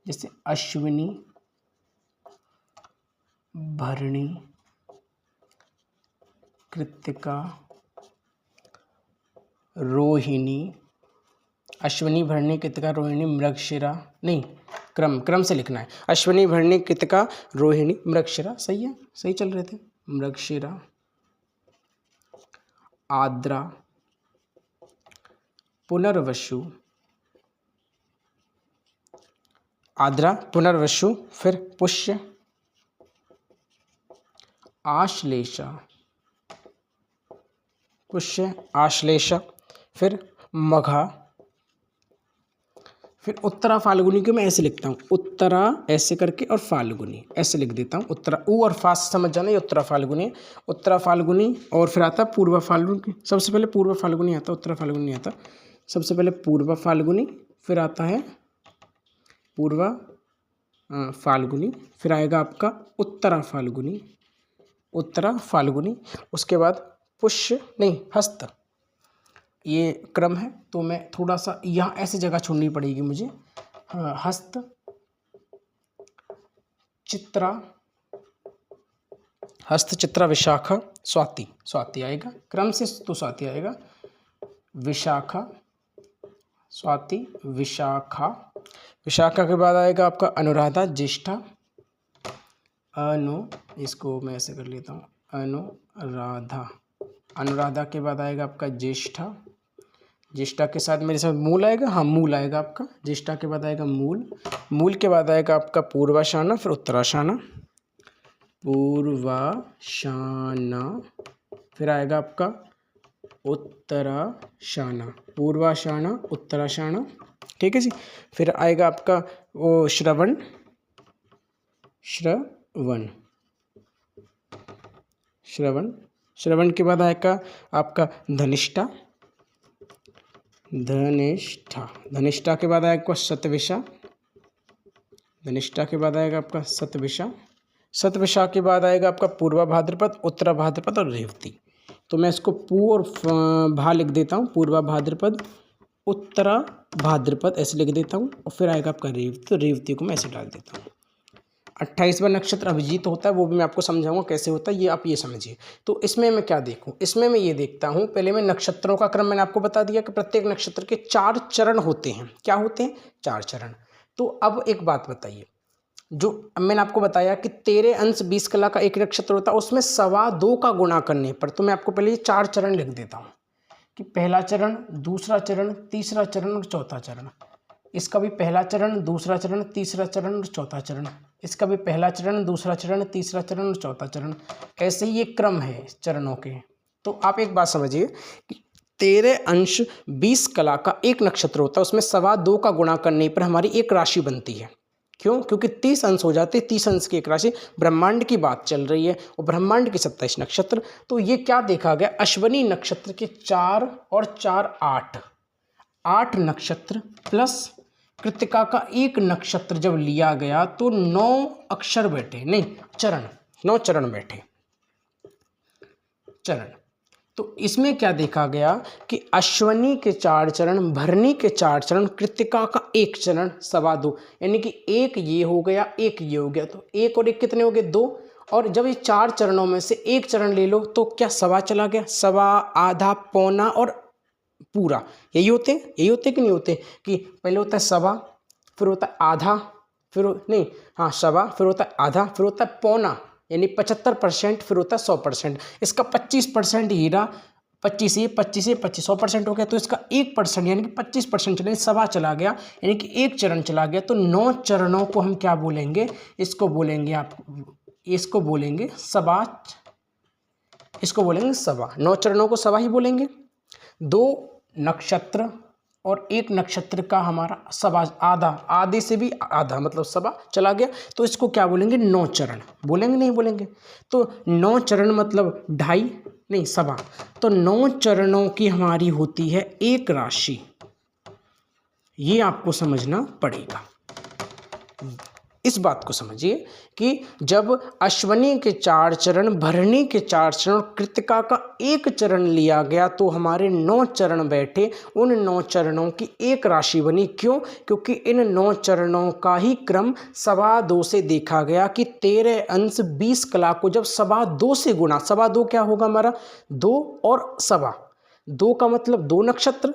जैसे अश्विनी, भरणी, कृत्तिका, रोहिणी, अश्विनी, भरणी, कृत्तिका, रोहिणी, मृगशिरा, नहीं क्रम से लिखना है। अश्विनी, भरणी, कृत्तिका, रोहिणी, मृगशिरा, सही है, सही चल रहे थे। मृगशिरा, आद्रा, पुनर्वसु, आद्रा, पुनर्वसु, फिर पुष्य, आश्लेषा, पुष्य, आश्लेषा, फिर मघा, फिर उत्तरा फाल्गुनी को मैं ऐसे लिखता हूँ, उत्तरा ऐसे करके और फाल्गुनी ऐसे लिख देता हूँ। उत्तरा ऊ और फास्ट समझ जाना, ये उत्तरा फाल्गुनी है। उत्तरा फाल्गुनी और फिर आता पूर्व फाल्गुनी। सबसे पहले पूर्व फाल्गुनी आता, उत्तरा फाल्गुनी नहीं आता। सबसे पहले पूर्व फाल्गुनी, फिर आता है पूर्व फाल्गुनी, फिर आएगा आपका उत्तरा फाल्गुनी, उत्तरा फाल्गुनी, उसके बाद पुष्य नहीं हस्त, ये क्रम है। तो मैं थोड़ा सा यहाँ ऐसे जगह छोड़नी पड़ेगी मुझे। हस्त, चित्रा, हस्त, चित्रा, विशाखा, स्वाति, स्वाति आएगा क्रम से, तो स्वाति आएगा, विशाखा, स्वाति, विशाखा, विशाखा के बाद आएगा आपका अनुराधा, ज्येष्ठा, इसको मैं ऐसे कर लेता हूँ, अनुराधा, अनुराधा के बाद आएगा आपका ज्येष्ठा, ज्येष्ठा के साथ मेरे साथ मूल आएगा, हाँ मूल आएगा आपका, ज्येष्ठा के बाद आएगा मूल, मूल के बाद आएगा आपका पूर्वाषाढ़ा, फिर उत्तराषाढ़ा, पूर्वाषाढ़ा, फिर आएगा आपका उत्तराषाढ़ा, पूर्वाषाढ़ा, उत्तराषाढ़ा, ठीक है जी। फिर आएगा आपका वो श्रवण, श्रवण, श्रवण, श्रवण के बाद आएगा आपका धनिष्ठा, धनिष्ठा, धनिष्ठा के बाद आएगा शतविषा, धनिष्ठा के बाद आएगा आपका शतविषा, शतविषा के बाद आएगा आपका पूर्वा भाद्रपद, उत्तरा भाद्रपद और रेवती। तो मैं इसको पू और भा लिख देता हूँ, पूर्वा भाद्रपद, उत्तरा भाद्रपद ऐसे लिख देता हूँ, और फिर आएगा आपका रेवती, तो रेवती को मैं ऐसे डाल देता हूँ। 28वां नक्षत्र अभिजीत होता है, वो भी मैं आपको समझाऊंगा कैसे होता है, ये आप ये समझिए। तो इसमें मैं क्या देखूं, इसमें मैं ये देखता हूं, पहले मैं नक्षत्रों का क्रम मैंने आपको बता दिया कि प्रत्येक नक्षत्र के 4 चरण होते हैं। क्या होते हैं? 4 चरण। तो अब एक बात बताइए, जो मैंने आपको बताया कि 13 अंश 20 कला का एक नक्षत्र होता है, उसमें 2.25 का गुणा करने पर, तो मैं आपको पहले ये 4 चरण लिख देता हूँ कि पहला चरण, दूसरा चरण, तीसरा चरण और चौथा चरण। इसका भी पहला चरण, दूसरा चरण, तीसरा चरण और चौथा चरण। इसका भी पहला चरण, दूसरा चरण, तीसरा चरण और चौथा चरण। ऐसे ही ये क्रम है चरणों के। तो आप एक बात समझिए कि 13 अंश 20 कला का एक नक्षत्र होता है, उसमें 2.25 का गुणा करने पर हमारी एक राशि बनती है। क्यों? क्योंकि 30 अंश हो जाते हैं, 30 अंश की एक राशि। ब्रह्मांड की बात चल रही है और ब्रह्मांड के 27 नक्षत्र। तो ये क्या देखा गया, अश्वनी नक्षत्र के 4 और 4 8 नक्षत्र प्लस कृत्तिका का एक नक्षत्र जब लिया गया तो 9 अक्षर बैठे, नहीं चरण, 9 चरण बैठे, चरण। तो इसमें क्या देखा गया कि अश्वनी के 4 चरण, भरणी के 4 चरण, कृत्तिका का एक चरण, 2.25, यानी कि एक ये हो गया, एक ये हो गया। तो एक और एक कितने हो गए? 2। और जब ये 4 चरणों में से एक चरण ले लो तो क्या 2.25 चला गया? 2.25, आधा, पौना और पूरा, यही होते कि नहीं होते? कि पहले होता है 2.25, फिर होता है आधा, फिर नहीं हाँ 2.25, फिर होता है आधा, फिर होता है पौना यानी 75%, फिर होता है 100%। इसका 25% हीरा, 25 ये 100% हो गया। तो इसका 1% यानी कि 25% चले, 2.25 चला गया, यानी कि एक चरण चला गया। तो 9 चरणों को हम क्या बोलेंगे? इसको बोलेंगे आप, इसको बोलेंगे 2.25, इसको बोलेंगे 2.25। 9 चरणों को 2.25 ही बोलेंगे। 2 नक्षत्र और एक नक्षत्र का हमारा 2.25, आधा, आधे से भी आधा मतलब 2.25 चला गया। तो इसको क्या बोलेंगे? 9 चरण बोलेंगे, नहीं बोलेंगे? तो 9 चरण मतलब 2.5, नहीं 2.25। तो 9 चरणों की हमारी होती है एक राशि। ये आपको समझना पड़ेगा। इस बात को समझिए कि जब अश्वनी के 4 चरण, भरणी के 4 चरण, कृत्तिका का एक चरण लिया गया तो हमारे 9 चरण बैठे। उन 9 चरणों की एक राशि बनी। क्यों? क्योंकि इन 9 चरणों का ही क्रम 2.25 से देखा गया कि 13 अंश 20 कला को जब 2.25 से गुणा, 2.25 क्या होगा हमारा? 2 और 2.25, 2 का मतलब 2 नक्षत्र।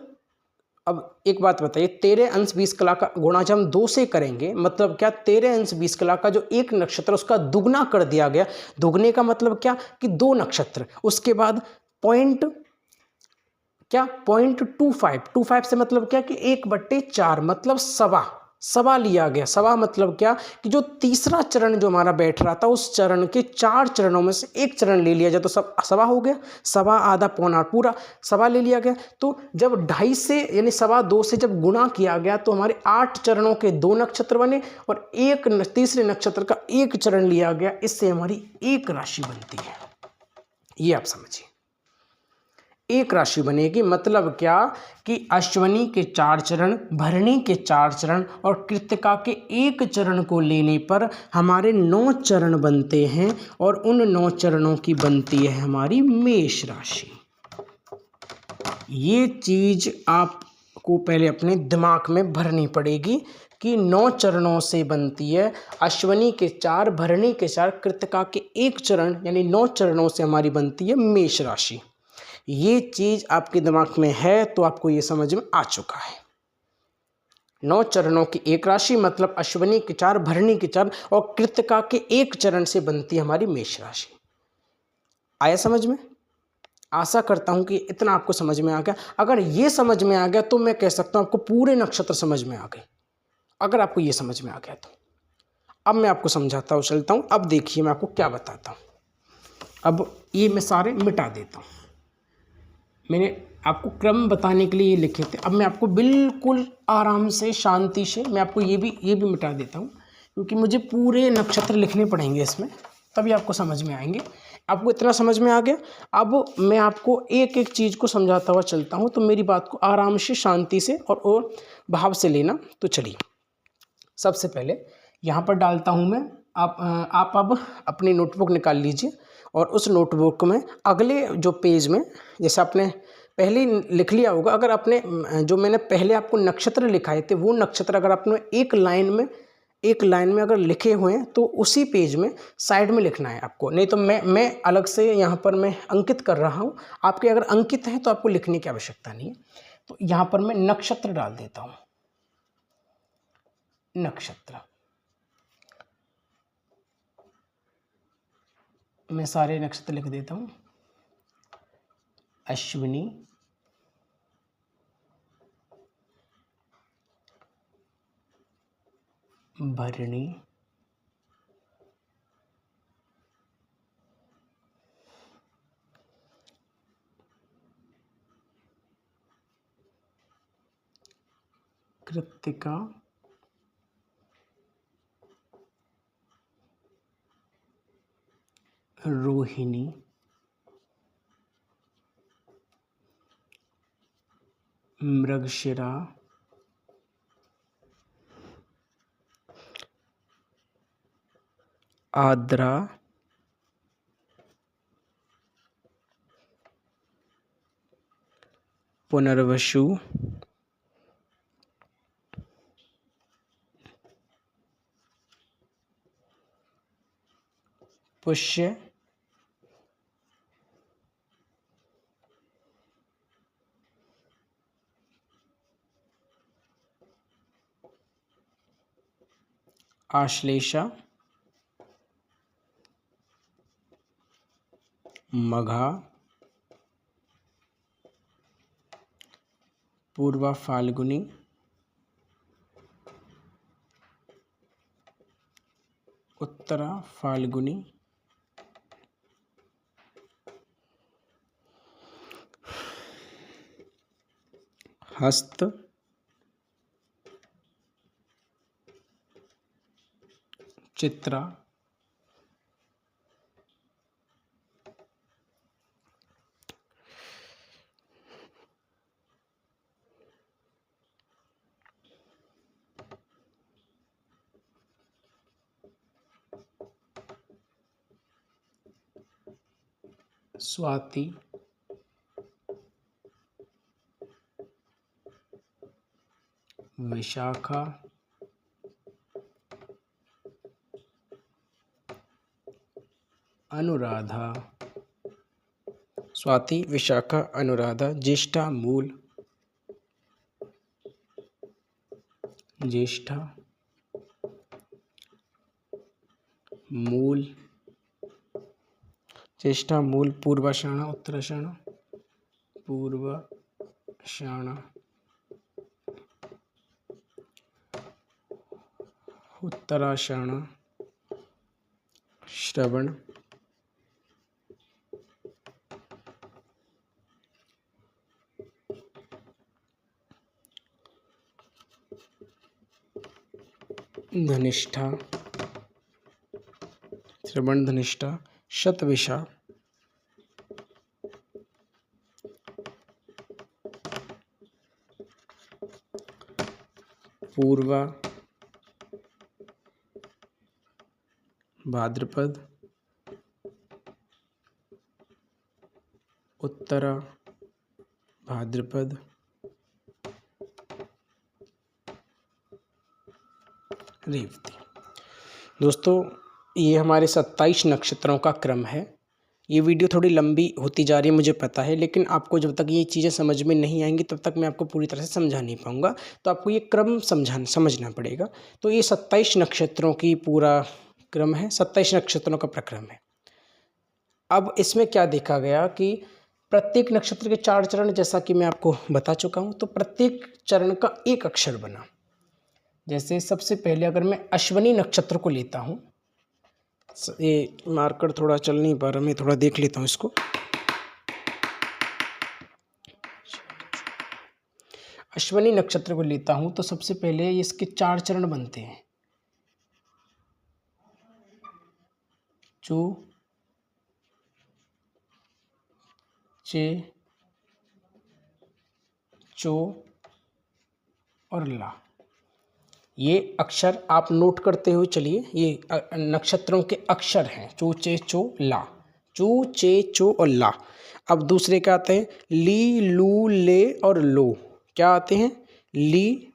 अब एक बात बताइए, 13 अंश 20 कला का गुणा जब हम 2 से करेंगे, मतलब क्या? 13 अंश 20 कला का जो एक नक्षत्र उसका दुगना कर दिया गया। दुगने का मतलब क्या? कि 2 नक्षत्र। उसके बाद पॉइंट क्या? 0.25 से मतलब क्या? कि 1/4 मतलब 2.25 लिया गया। 2.25 मतलब क्या? कि जो तीसरा चरण जो हमारा बैठ रहा था, उस चरण के 4 चरणों में से एक चरण ले लिया जाए तो 2.25 हो गया। 2.25, आधा, पौना, पूरा 2.25 ले लिया गया। तो जब 2.5 से यानी 2.25 से जब गुणा किया गया तो हमारे 8 चरणों के 2 नक्षत्र बने और एक तीसरे नक्षत्र का एक चरण लिया गया। इससे हमारी एक राशि बनती है। ये आप समझिए, एक राशि बनेगी। मतलब क्या? कि अश्वनी के 4 चरण, भरणी के 4 चरण और कृत्तिका के एक चरण को लेने पर हमारे 9 चरण बनते हैं और उन 9 चरणों की बनती है हमारी मेष राशि। ये चीज आपको पहले अपने दिमाग में भरनी पड़ेगी कि 9 चरणों से बनती है। अश्वनी के 4, भरणी के 4, कृत्तिका के एक चरण, यानी 9 चरणों से हमारी बनती है मेष राशि। ये चीज आपके दिमाग में है तो आपको ये समझ में आ चुका है। 9 चरणों की एक राशि मतलब अश्वनी के 4, भरणी के 4 और कृत्तिका के एक चरण से बनती है हमारी मेष राशि। आया समझ में? आशा करता हूं कि इतना आपको समझ में आ गया। अगर ये समझ में आ गया तो मैं कह सकता हूं आपको पूरे नक्षत्र समझ में आ गए। अगर आपको ये समझ में आ गया तो अब मैं आपको समझाता हूं, चलता हूं। अब देखिए मैं आपको क्या बताता हूं। अब ये मैं सारे मिटा देता हूं। मैंने आपको क्रम बताने के लिए ये लिखे थे। अब मैं आपको बिल्कुल आराम से, शांति से मैं आपको ये भी मिटा देता हूँ, क्योंकि मुझे पूरे नक्षत्र लिखने पड़ेंगे इसमें, तभी आपको समझ में आएंगे। आपको इतना समझ में आ गया। अब मैं आपको एक एक चीज़ को समझाता हुआ चलता हूँ, तो मेरी बात को आराम से, शांति से और भाव से लेना। तो चलिए, सबसे पहले यहाँ पर डालता हूँ मैं। आप अब अपनी नोटबुक निकाल लीजिए और उस नोटबुक में अगले जो पेज में, जैसे आपने पहले लिख लिया होगा, अगर आपने जो मैंने पहले आपको नक्षत्र लिखाए थे वो नक्षत्र अगर आपने एक लाइन में एक लाइन में अगर लिखे हुए हैं तो उसी पेज में साइड में लिखना है आपको, नहीं तो मैं अलग से यहाँ पर मैं अंकित कर रहा हूँ, आपके अगर अंकित है तो आपको लिखने की आवश्यकता नहीं है। तो यहाँ पर मैं नक्षत्र डाल देता हूँ, नक्षत्र। मैं सारे नक्षत्र लिख देता हूँ, अश्विनी, भरणी, कृत्तिका, रोहिणी, मृगशिरा, आद्रा, पुनर्वसु, पुष्य, आश्लेषा, मघा, पूर्वा फाल्गुनी, उत्तरा फाल्गुनी, हस्त, चित्रा, स्वाति, विशाखा, अनुराधा, स्वाति, विशाखा, अनुराधा, ज्येष्ठा, मूल, ज्येष्ठा, मूल, ज्येष्ठा, मूल, पूर्वाषाढ़ा, उत्तराषाढ़ा, पूर्वाषाढ़ा, उत्तराषाढ़ा, श्रवण, धनिष्ठा, श्रवण, धनिष्ठा, शतविषा, पूर्वा, भाद्रपद, उत्तरा, भाद्रपद, रेवती। दोस्तों, ये हमारे 27 नक्षत्रों का क्रम है। ये वीडियो थोड़ी लंबी होती जा रही है, मुझे पता है, लेकिन आपको जब तक ये चीज़ें समझ में नहीं आएंगी तब तक मैं आपको पूरी तरह से समझा नहीं पाऊंगा। तो आपको ये क्रम समझना पड़ेगा। तो ये 27 नक्षत्रों की पूरा क्रम है, 27 नक्षत्रों का प्रक्रम है। अब इसमें क्या देखा गया कि प्रत्येक नक्षत्र के 4 चरण, जैसा कि मैं आपको बता चुका हूँ। तो प्रत्येक चरण का एक अक्षर बना। जैसे सबसे पहले अगर मैं अश्विनी नक्षत्र को लेता हूँ, ये मार्कर थोड़ा चल नहीं पा रहा, मैं थोड़ा देख लेता हूँ इसको। अश्विनी नक्षत्र को लेता हूँ तो सबसे पहले इसके 4 चरण बनते हैं। चू, चे, चो और ला। ये अक्षर आप नोट करते हुए चलिए। ये नक्षत्रों के अक्षर हैं, चू, चे, चो, ला। चू, चे, चो और ला। अब दूसरे क्या आते हैं? ली, लू, ले और लो। क्या आते हैं? ली,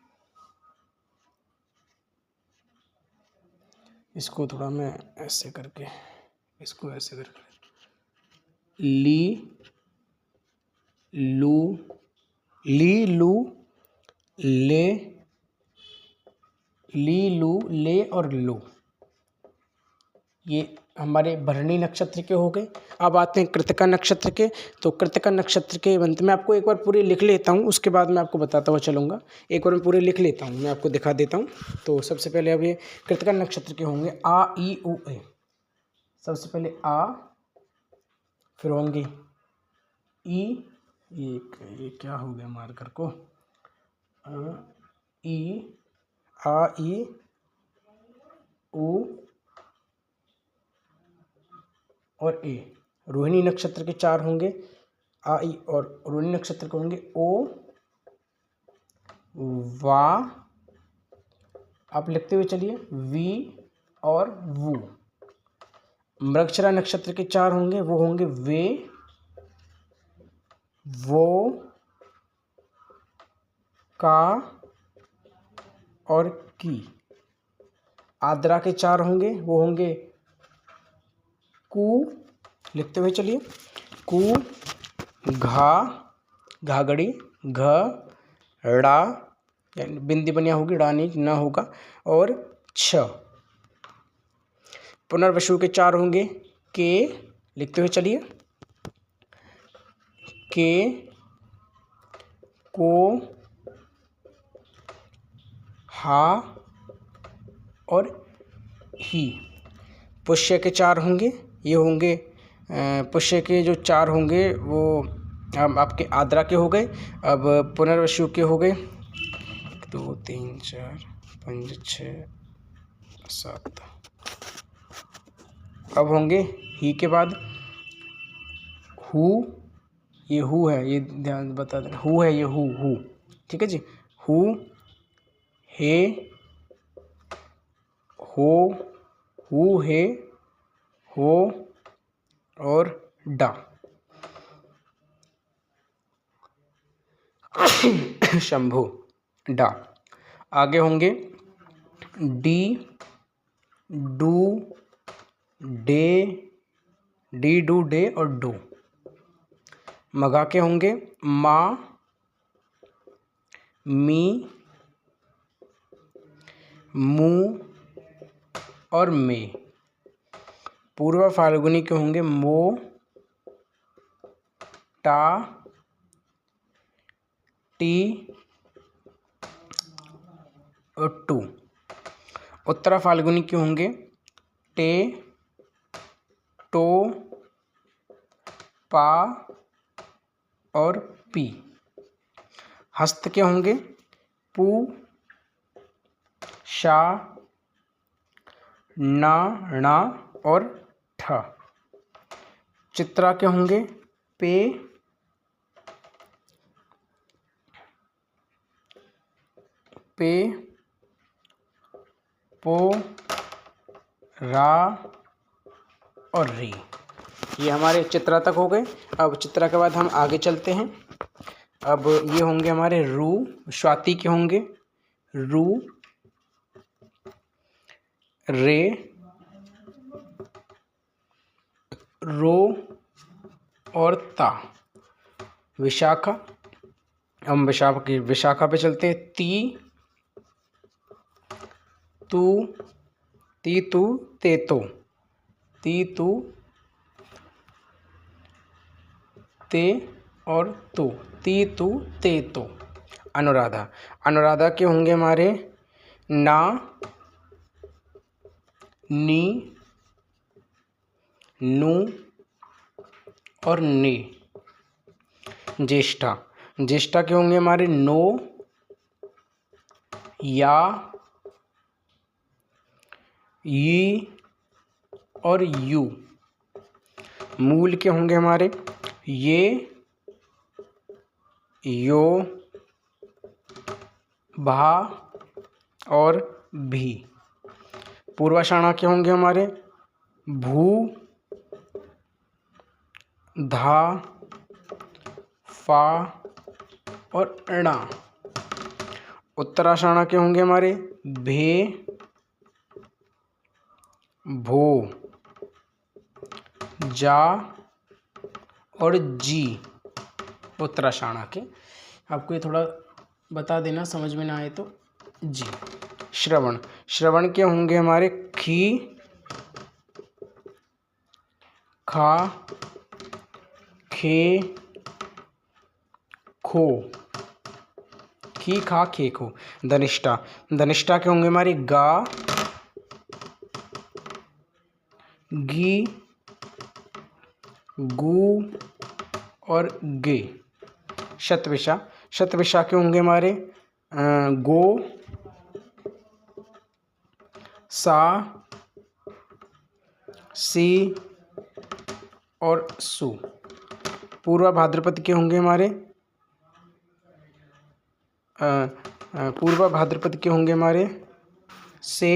इसको थोड़ा मैं ऐसे करके, इसको ऐसे करके, ली लू, ली लू ले, ली लू ले और लो, ये हमारे भरणी नक्षत्र के हो गए। अब आते हैं कृतिका नक्षत्र के। तो कृतिका नक्षत्र के अंत में आपको एक बार पूरे लिख लेता हूँ, उसके बाद मैं आपको बताता हुआ चलूँगा। एक बार मैं पूरे लिख लेता हूँ, मैं आपको दिखा देता हूँ। तो सबसे पहले अब ये कृतिका नक्षत्र के होंगे आ ई उ ए। सबसे पहले आ, फिर होंगे ई, ये क्या हो गया मार्कर को, ई, आ ई उ और ए। रोहिणी नक्षत्र के 4 होंगे, आ ई, और रोहिणी नक्षत्र के होंगे ओ, वा, आप लिखते हुए चलिए, वी और वू। मृगशिरा नक्षत्र के 4 होंगे, वो होंगे वे, वो, का और की। आद्रा के 4 होंगे, वो होंगे कु, लिखते हुए चलिए, कु, घा, घागड़ी, घ, ड़ा, यानी बिंदी बनिया होगी, ड़ा नहीं ना होगा, और छ। पुनर्वसु के 4 होंगे, के, लिखते हुए चलिए, के, को, हा और ही। पुष्य के 4 होंगे, ये होंगे पुष्य के जो 4 होंगे वो आपके आद्रा के हो गए। अब पुनर्वसु के हो गए 2 3 4 5 6 7। अब होंगे ही के बाद हु, ये हु है, ये ध्यान बता देना, हु है ये, हु, ठीक है जी। हु, हे, हो, हु हे, हो और डा। शंभु, डा। आगे होंगे D, do, day, D do day और डू। मगा के होंगे मा, मी, मू और मे। पूर्व फाल्गुनी के होंगे मो, टा, टी और टू। उत्तरा फाल्गुनी के होंगे टे, टो, पा और पी। हस्त के होंगे पू, शा, ना, णा और ठ। चित्रा के होंगे पे, पे, पो, रा और री। ये हमारे चित्रा तक हो गए। अब चित्रा के बाद हम आगे चलते हैं। अब ये होंगे हमारे रू, स्वाति के होंगे रू, रे, रो और ता। विशाखा, हम विशाखा पे चलते हैं। ती, तू, ती तू ते तो, ती तू ते और तो, ती तू ते तो। अनुराधा, अनुराधा के होंगे हमारे ना, नी, नू और ने। ज्येष्ठा, ज्येष्ठा के होंगे हमारे नो, या, ये और यू। मूल के होंगे हमारे ये, यो, भा और भी। पूर्वाषाढ़ा के होंगे हमारे भू, धा, फा और णा। उत्तराषाढ़ा के होंगे हमारे भे, भो, जा और जी उत्तराषाढ़ा के। आपको ये थोड़ा बता देना, समझ में ना आए तो जी। श्रवण, श्रवण के होंगे हमारे खी, खा, खे, खो, खी खा खे खो। धनिष्ठा, धनिष्ठा के होंगे हमारे गा, गी, गू और गे। शतविषा, शतविषा के होंगे हमारे गो, सा, सी और सु। पूर्वा भाद्रपद के होंगे हमारे पूर्वा भाद्रपद के होंगे हमारे से,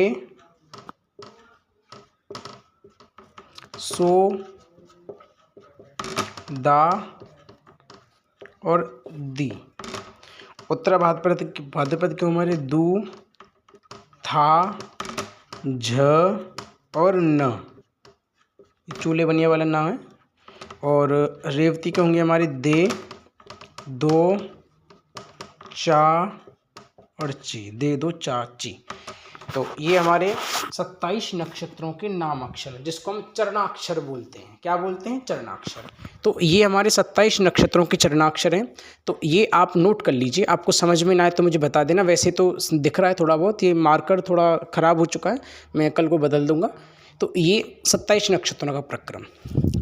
सो, दा और दी। उत्तरा भाद्रपद के हमारे दू, था, झ और न, चूल्हे बनिया वाला नाम है। और रेवती के होंगे हमारे दे, दो, चा और ची, दे दो चा ची। तो ये हमारे 27 नक्षत्रों के नाम अक्षर हैं, जिसको हम चरणाक्षर बोलते हैं। क्या बोलते हैं? चरणाक्षर। तो ये हमारे 27 नक्षत्रों के चरणाक्षर हैं। तो ये आप नोट कर लीजिए, आपको समझ में ना आए तो मुझे बता देना। वैसे तो दिख रहा है थोड़ा बहुत, ये मार्कर थोड़ा ख़राब हो चुका है, मैं कल को बदल दूंगा। तो ये 27 नक्षत्रों का प्रक्रम,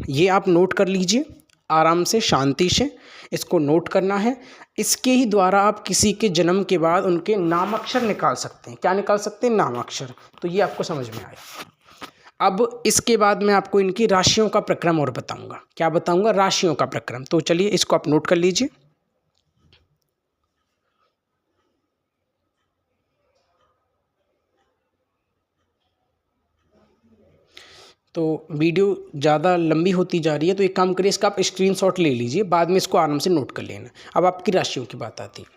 ये आप नोट कर लीजिए आराम से, शांति से इसको नोट करना है। इसके ही द्वारा आप किसी के जन्म के बाद उनके नामाक्षर निकाल सकते हैं। क्या निकाल सकते हैं? नामाक्षर। तो ये आपको समझ में आए। अब इसके बाद मैं आपको इनकी राशियों का प्रक्रम और बताऊंगा। क्या बताऊंगा? राशियों का प्रक्रम। तो चलिए इसको आप नोट कर लीजिए। तो वीडियो ज़्यादा लंबी होती जा रही है, तो एक काम करिए, इसका आप स्क्रीनशॉट ले लीजिए, बाद में इसको आराम से नोट कर लेना। अब आपकी राशियों की बात आती है।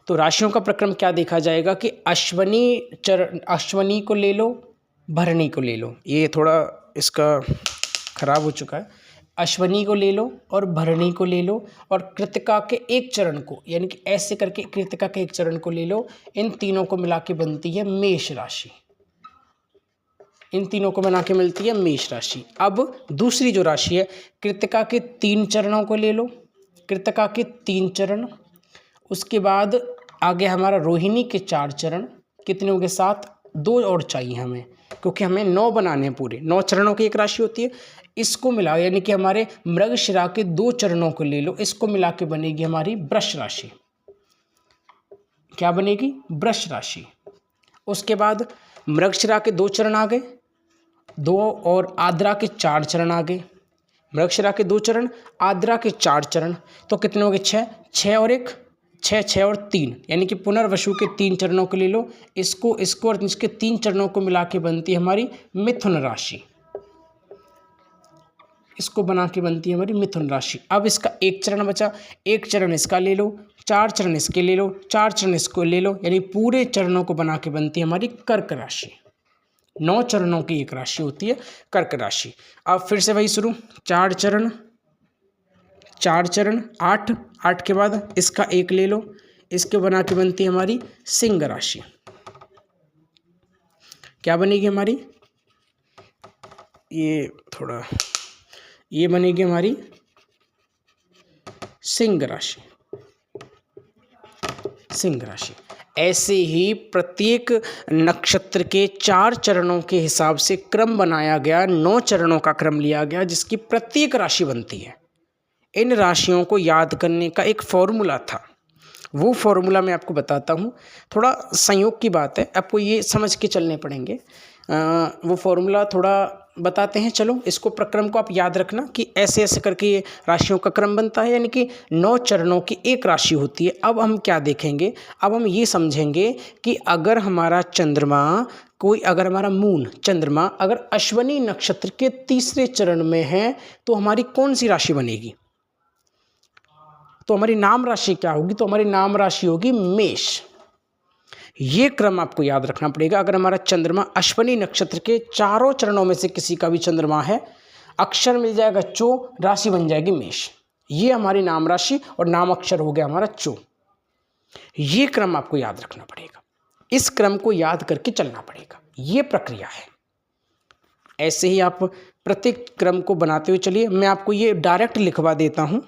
तो राशियों का प्रक्रम क्या देखा जाएगा कि अश्वनी को ले लो, भरणी को ले लो। ये थोड़ा इसका खराब हो चुका है। अश्वनी को ले लो और भरणी को ले लो और कृतिका के एक चरण को, यानी कि ऐसे करके कृतिका के एक चरण को ले लो। इन तीनों को मिला के बनती है मेष राशि। इन तीनों को बना के मिलती है मेष राशि। अब दूसरी जो राशि है, कृतिका के 3 चरणों को ले लो, कृतिका के 3 चरण। उसके बाद आगे हमारा रोहिणी के 4 चरण। कितने हो गए? 7। 2 और चाहिए हमें, क्योंकि हमें 9 बनाने हैं पूरे। 9 चरणों की एक राशि होती है। इसको मिला, यानी कि हमारे मृगशिरा के 2 चरणों को ले लो, इसको मिला के बनेगी हमारी वृष राशि। क्या बनेगी? वृष राशि। उसके बाद मृगशिरा के 2 चरण आ गए, 2 और आद्रा के 4 चरण आ गए। मृगशिरा के 2 चरण, आद्रा के 4 चरण, तो कितने हो गए? 6। 6 और 1, 6, 6 और 3, यानी कि पुनर्वसु के 3 चरणों को ले लो। इसको और इसके 3 चरणों को मिला के बनती है हमारी मिथुन राशि। इसको बना के बनती है हमारी मिथुन राशि। अब इसका एक चरण बचा, एक चरण इसका ले लो, 4 चरण इसके ले लो, 4 चरण इसको ले लो, यानी पूरे चरणों को बना के बनती है हमारी कर्क राशि। 9 चरणों की एक राशि होती है कर्क राशि। अब फिर से वही शुरू, 4 चरण, 4 चरण, 8, 8 के बाद इसका एक ले लो, इसके बना के बनती है हमारी सिंह राशि। क्या बनेगी हमारी? ये बनेगी हमारी सिंह राशि। सिंह राशि। ऐसे ही प्रत्येक नक्षत्र के 4 चरणों के हिसाब से क्रम बनाया गया, 9 चरणों का क्रम लिया गया, जिसकी प्रत्येक राशि बनती है। इन राशियों को याद करने का एक फॉर्मूला था, वो फॉर्मूला मैं आपको बताता हूँ। थोड़ा संयोग की बात है, आपको ये समझ के चलने पड़ेंगे। वो फॉर्मूला थोड़ा बताते हैं। चलो, इसको प्रक्रम को आप याद रखना कि ऐसे ऐसे करके ये राशियों का क्रम बनता है, यानी कि 9 चरणों की एक राशि होती है। अब हम क्या देखेंगे? अब हम ये समझेंगे कि अगर हमारा चंद्रमा, अगर हमारा मून चंद्रमा अगर अश्वनी नक्षत्र के 3रे चरण में है, तो हमारी कौन सी राशि बनेगी? तो हमारी नाम राशि क्या होगी? तो हमारी नाम राशि होगी मेष। ये क्रम आपको याद रखना पड़ेगा। अगर हमारा चंद्रमा अश्विनी नक्षत्र के चारों चरणों में से किसी का भी चंद्रमा है, अक्षर मिल जाएगा चो, राशि बन जाएगी मेष। ये हमारी नाम राशि और नाम अक्षर हो गया हमारा चो। ये क्रम आपको याद रखना पड़ेगा, इस क्रम को याद करके चलना पड़ेगा, ये प्रक्रिया है। ऐसे ही आप प्रत्येक क्रम को बनाते हुए चलिए। मैं आपको ये डायरेक्ट लिखवा देता हूँ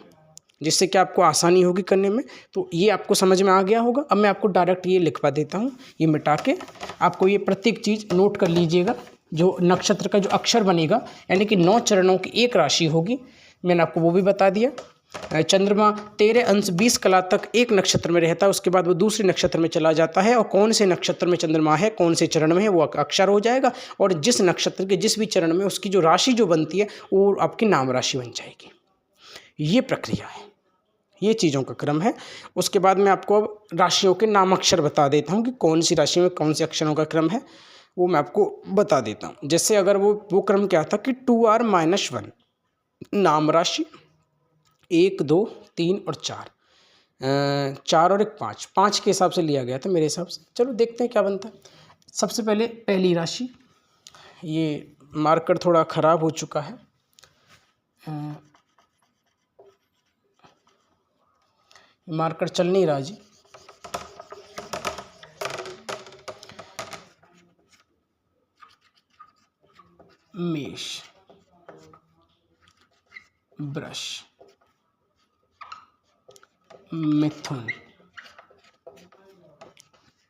जिससे कि आपको आसानी होगी करने में। तो ये आपको समझ में आ गया होगा। अब मैं आपको डायरेक्ट ये लिखवा देता हूँ, ये मिटा के आपको ये प्रत्येक चीज़ नोट कर लीजिएगा। जो नक्षत्र का जो अक्षर बनेगा, यानी कि 9 चरणों की एक राशि होगी, मैंने आपको वो भी बता दिया। चंद्रमा 13 अंश 20 कला तक एक नक्षत्र में रहता है, उसके बाद वो दूसरे नक्षत्र में चला जाता है, और कौन से नक्षत्र में चंद्रमा है, कौन से चरण में है, वो अक्षर हो जाएगा। और जिस नक्षत्र के जिस भी चरण में उसकी जो राशि जो बनती है वो आपकी नाम राशि बन जाएगी। ये प्रक्रिया है, ये चीज़ों का क्रम है। उसके बाद मैं आपको अब राशियों के नाम अक्षर बता देता हूँ कि कौन सी राशि में कौन से अक्षरों का क्रम है, वो मैं आपको बता देता हूँ। जैसे अगर वो क्रम क्या था कि 2r-1 नाम राशि, 1 2 3 और 4, 4 और 1 5, 5 के हिसाब से लिया गया था मेरे हिसाब से। चलो देखते हैं क्या बनता है। सबसे पहले पहली राशि, ये मार्कर थोड़ा ख़राब हो चुका है, मार्कर चल नहीं रहा जी। मेष, वृष, मिथुन,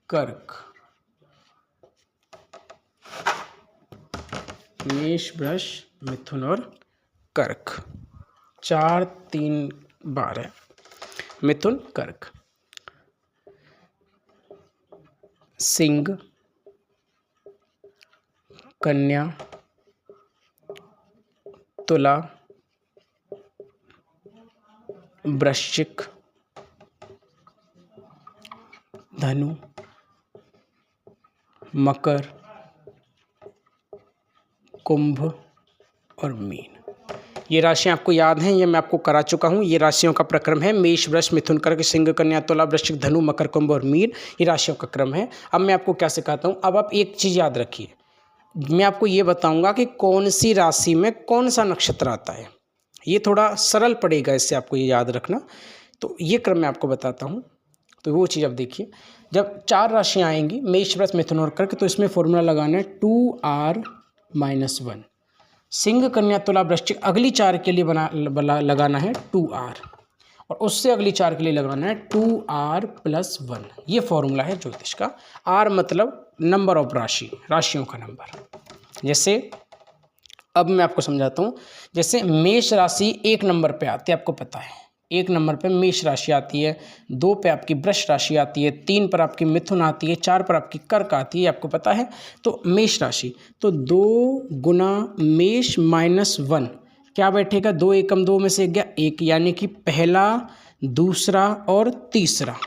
कर्क। मेष, वृष, मिथुन और कर्क, 4 3 12। मिथुन, कर्क, सिंह, कन्या, तुला, वृश्चिक, धनु, मकर, कुंभ और मीन। ये राशियाँ आपको याद हैं, ये मैं आपको करा चुका हूँ। ये राशियों का प्रक्रम है, मेष, वृष, मिथुन, कर्क, सिंह, कन्या, तुला, वृश्चिक, धनु, मकर, कुंभ और मीन। ये राशियों का क्रम है। अब मैं आपको क्या सिखाता हूँ, अब आप एक चीज़ याद रखिए, मैं आपको ये बताऊँगा कि कौन सी राशि में कौन सा नक्षत्र आता है। ये थोड़ा सरल पड़ेगा, इससे आपको ये याद रखना। तो ये क्रम मैं आपको बताता हूँ, तो वो चीज़ आप देखिए। जब 4 राशियाँ आएंगी, मेष, वृष, मिथुन और कर्क, तो इसमें फॉर्मूला लगाना है 2r-1। सिंह, कन्या, तुला, वृश्चिक, अगली 4 के लिए लगाना है 2r, और उससे अगली 4 के लिए लगाना है 2r+1। ये फॉर्मूला है ज्योतिष का। r मतलब नंबर ऑफ राशि, राशियों का नंबर। जैसे अब मैं आपको समझाता हूँ। जैसे मेष राशि 1 नंबर पे आती है, आपको पता है 1 नंबर पे मेष राशि आती है, 2 पे आपकी वृष राशि आती है, 3 पर आपकी मिथुन आती है, 4 पर आपकी कर्क आती है, आपको पता है। तो मेष राशि, तो 2 गुना मेष -1 क्या बैठेगा, 2 एकम 2 में से गया 1, यानी कि पहला, दूसरा और तीसरा।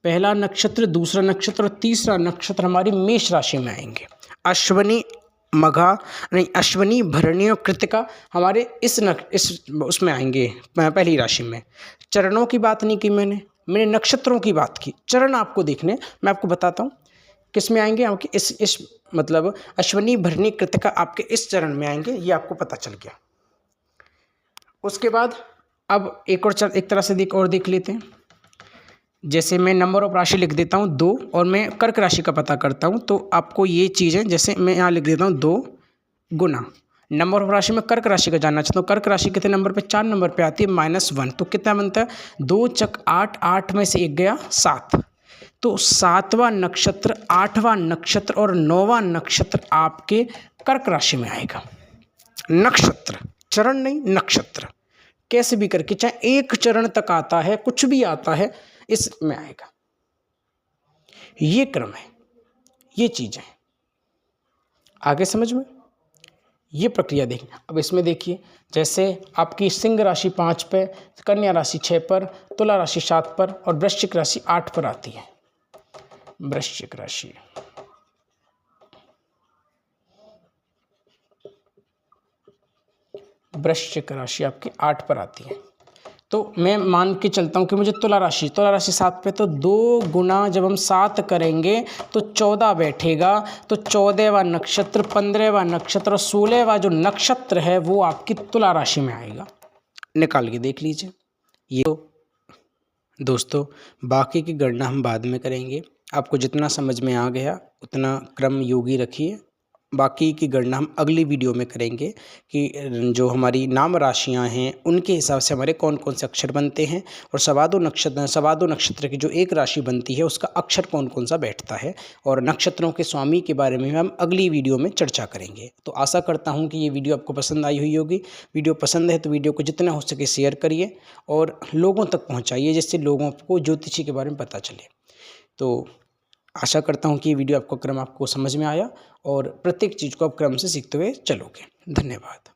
पहला नक्षत्र, दूसरा नक्षत्र और तीसरा नक्षत्र हमारी मेष राशि में आएंगे। अश्वनी, मघा नहीं, अश्वनी, भरणी और कृतिका हमारे इस उसमें आएंगे, पहली राशि में। चरणों की बात नहीं की मैंने नक्षत्रों की बात की। चरण आपको देखने, मैं आपको बताता हूँ किस में आएंगे आपके, इस मतलब अश्वनी, भरणी, कृतिका आपके इस चरण में आएंगे, ये आपको पता चल गया। उसके बाद अब एक तरह से देख लेते हैं। जैसे मैं नंबर ऑफ राशि लिख देता हूँ 2, और मैं कर्क राशि का पता करता हूँ, तो आपको ये चीज़ें, जैसे मैं यहाँ लिख देता हूँ 2 गुना नंबर ऑफ राशि में कर्क राशि का जानना चाहता हूँ। कर्क राशि कितने नंबर पे, 4 नंबर पे आती है, -1, तो कितना बनता है, 2 चक 8, 8 में से 1 गया 7, तो 7वां नक्षत्र, 8वां नक्षत्र और 9वां नक्षत्र आपके कर्क राशि में आएगा। नक्षत्र, चरण नहीं, नक्षत्र कैसे भी करके, चाहे 1 चरण तक आता है, कुछ भी आता है, इसमें आएगा। ये क्रम है, ये चीजें आगे समझ में, ये प्रक्रिया देखिए। अब इसमें देखिए, जैसे आपकी सिंह राशि 5 पे, कन्या राशि 6 पर, तुला राशि 7 पर और वृश्चिक राशि 8 पर आती है। वृश्चिक राशि, वृश्चिक राशि आपकी 8 पर आती है। तो मैं मान के चलता हूँ कि मुझे तुला राशि 7 पे, तो 2 गुना जब हम 7 करेंगे तो 14 बैठेगा। तो 14वां नक्षत्र, 15वां नक्षत्र और 16वां जो नक्षत्र है वो आपकी तुला राशि में आएगा। निकाल के देख लीजिए। ये तो दोस्तों बाकी की गणना हम बाद में करेंगे। आपको जितना समझ में आ गया उतना क्रम योगी रखिए। बाकी की गणना हम अगली वीडियो में करेंगे कि जो हमारी नाम राशियां हैं उनके हिसाब से हमारे कौन कौन से अक्षर बनते हैं, और सवादो नक्षत्र की जो एक राशि बनती है उसका अक्षर कौन कौन सा बैठता है, और नक्षत्रों के स्वामी के बारे में हम अगली वीडियो में चर्चा करेंगे। तो आशा करता हूँ कि ये वीडियो आपको पसंद आई हुई होगी। वीडियो पसंद है तो वीडियो को जितना हो सके शेयर करिए और लोगों तक पहुँचाइए, जिससे लोगों को ज्योतिषी के बारे में पता चले। तो आशा करता हूँ कि ये वीडियो आपको समझ में आया और प्रत्येक चीज़ को आप क्रम से सीखते हुए चलोगे। धन्यवाद।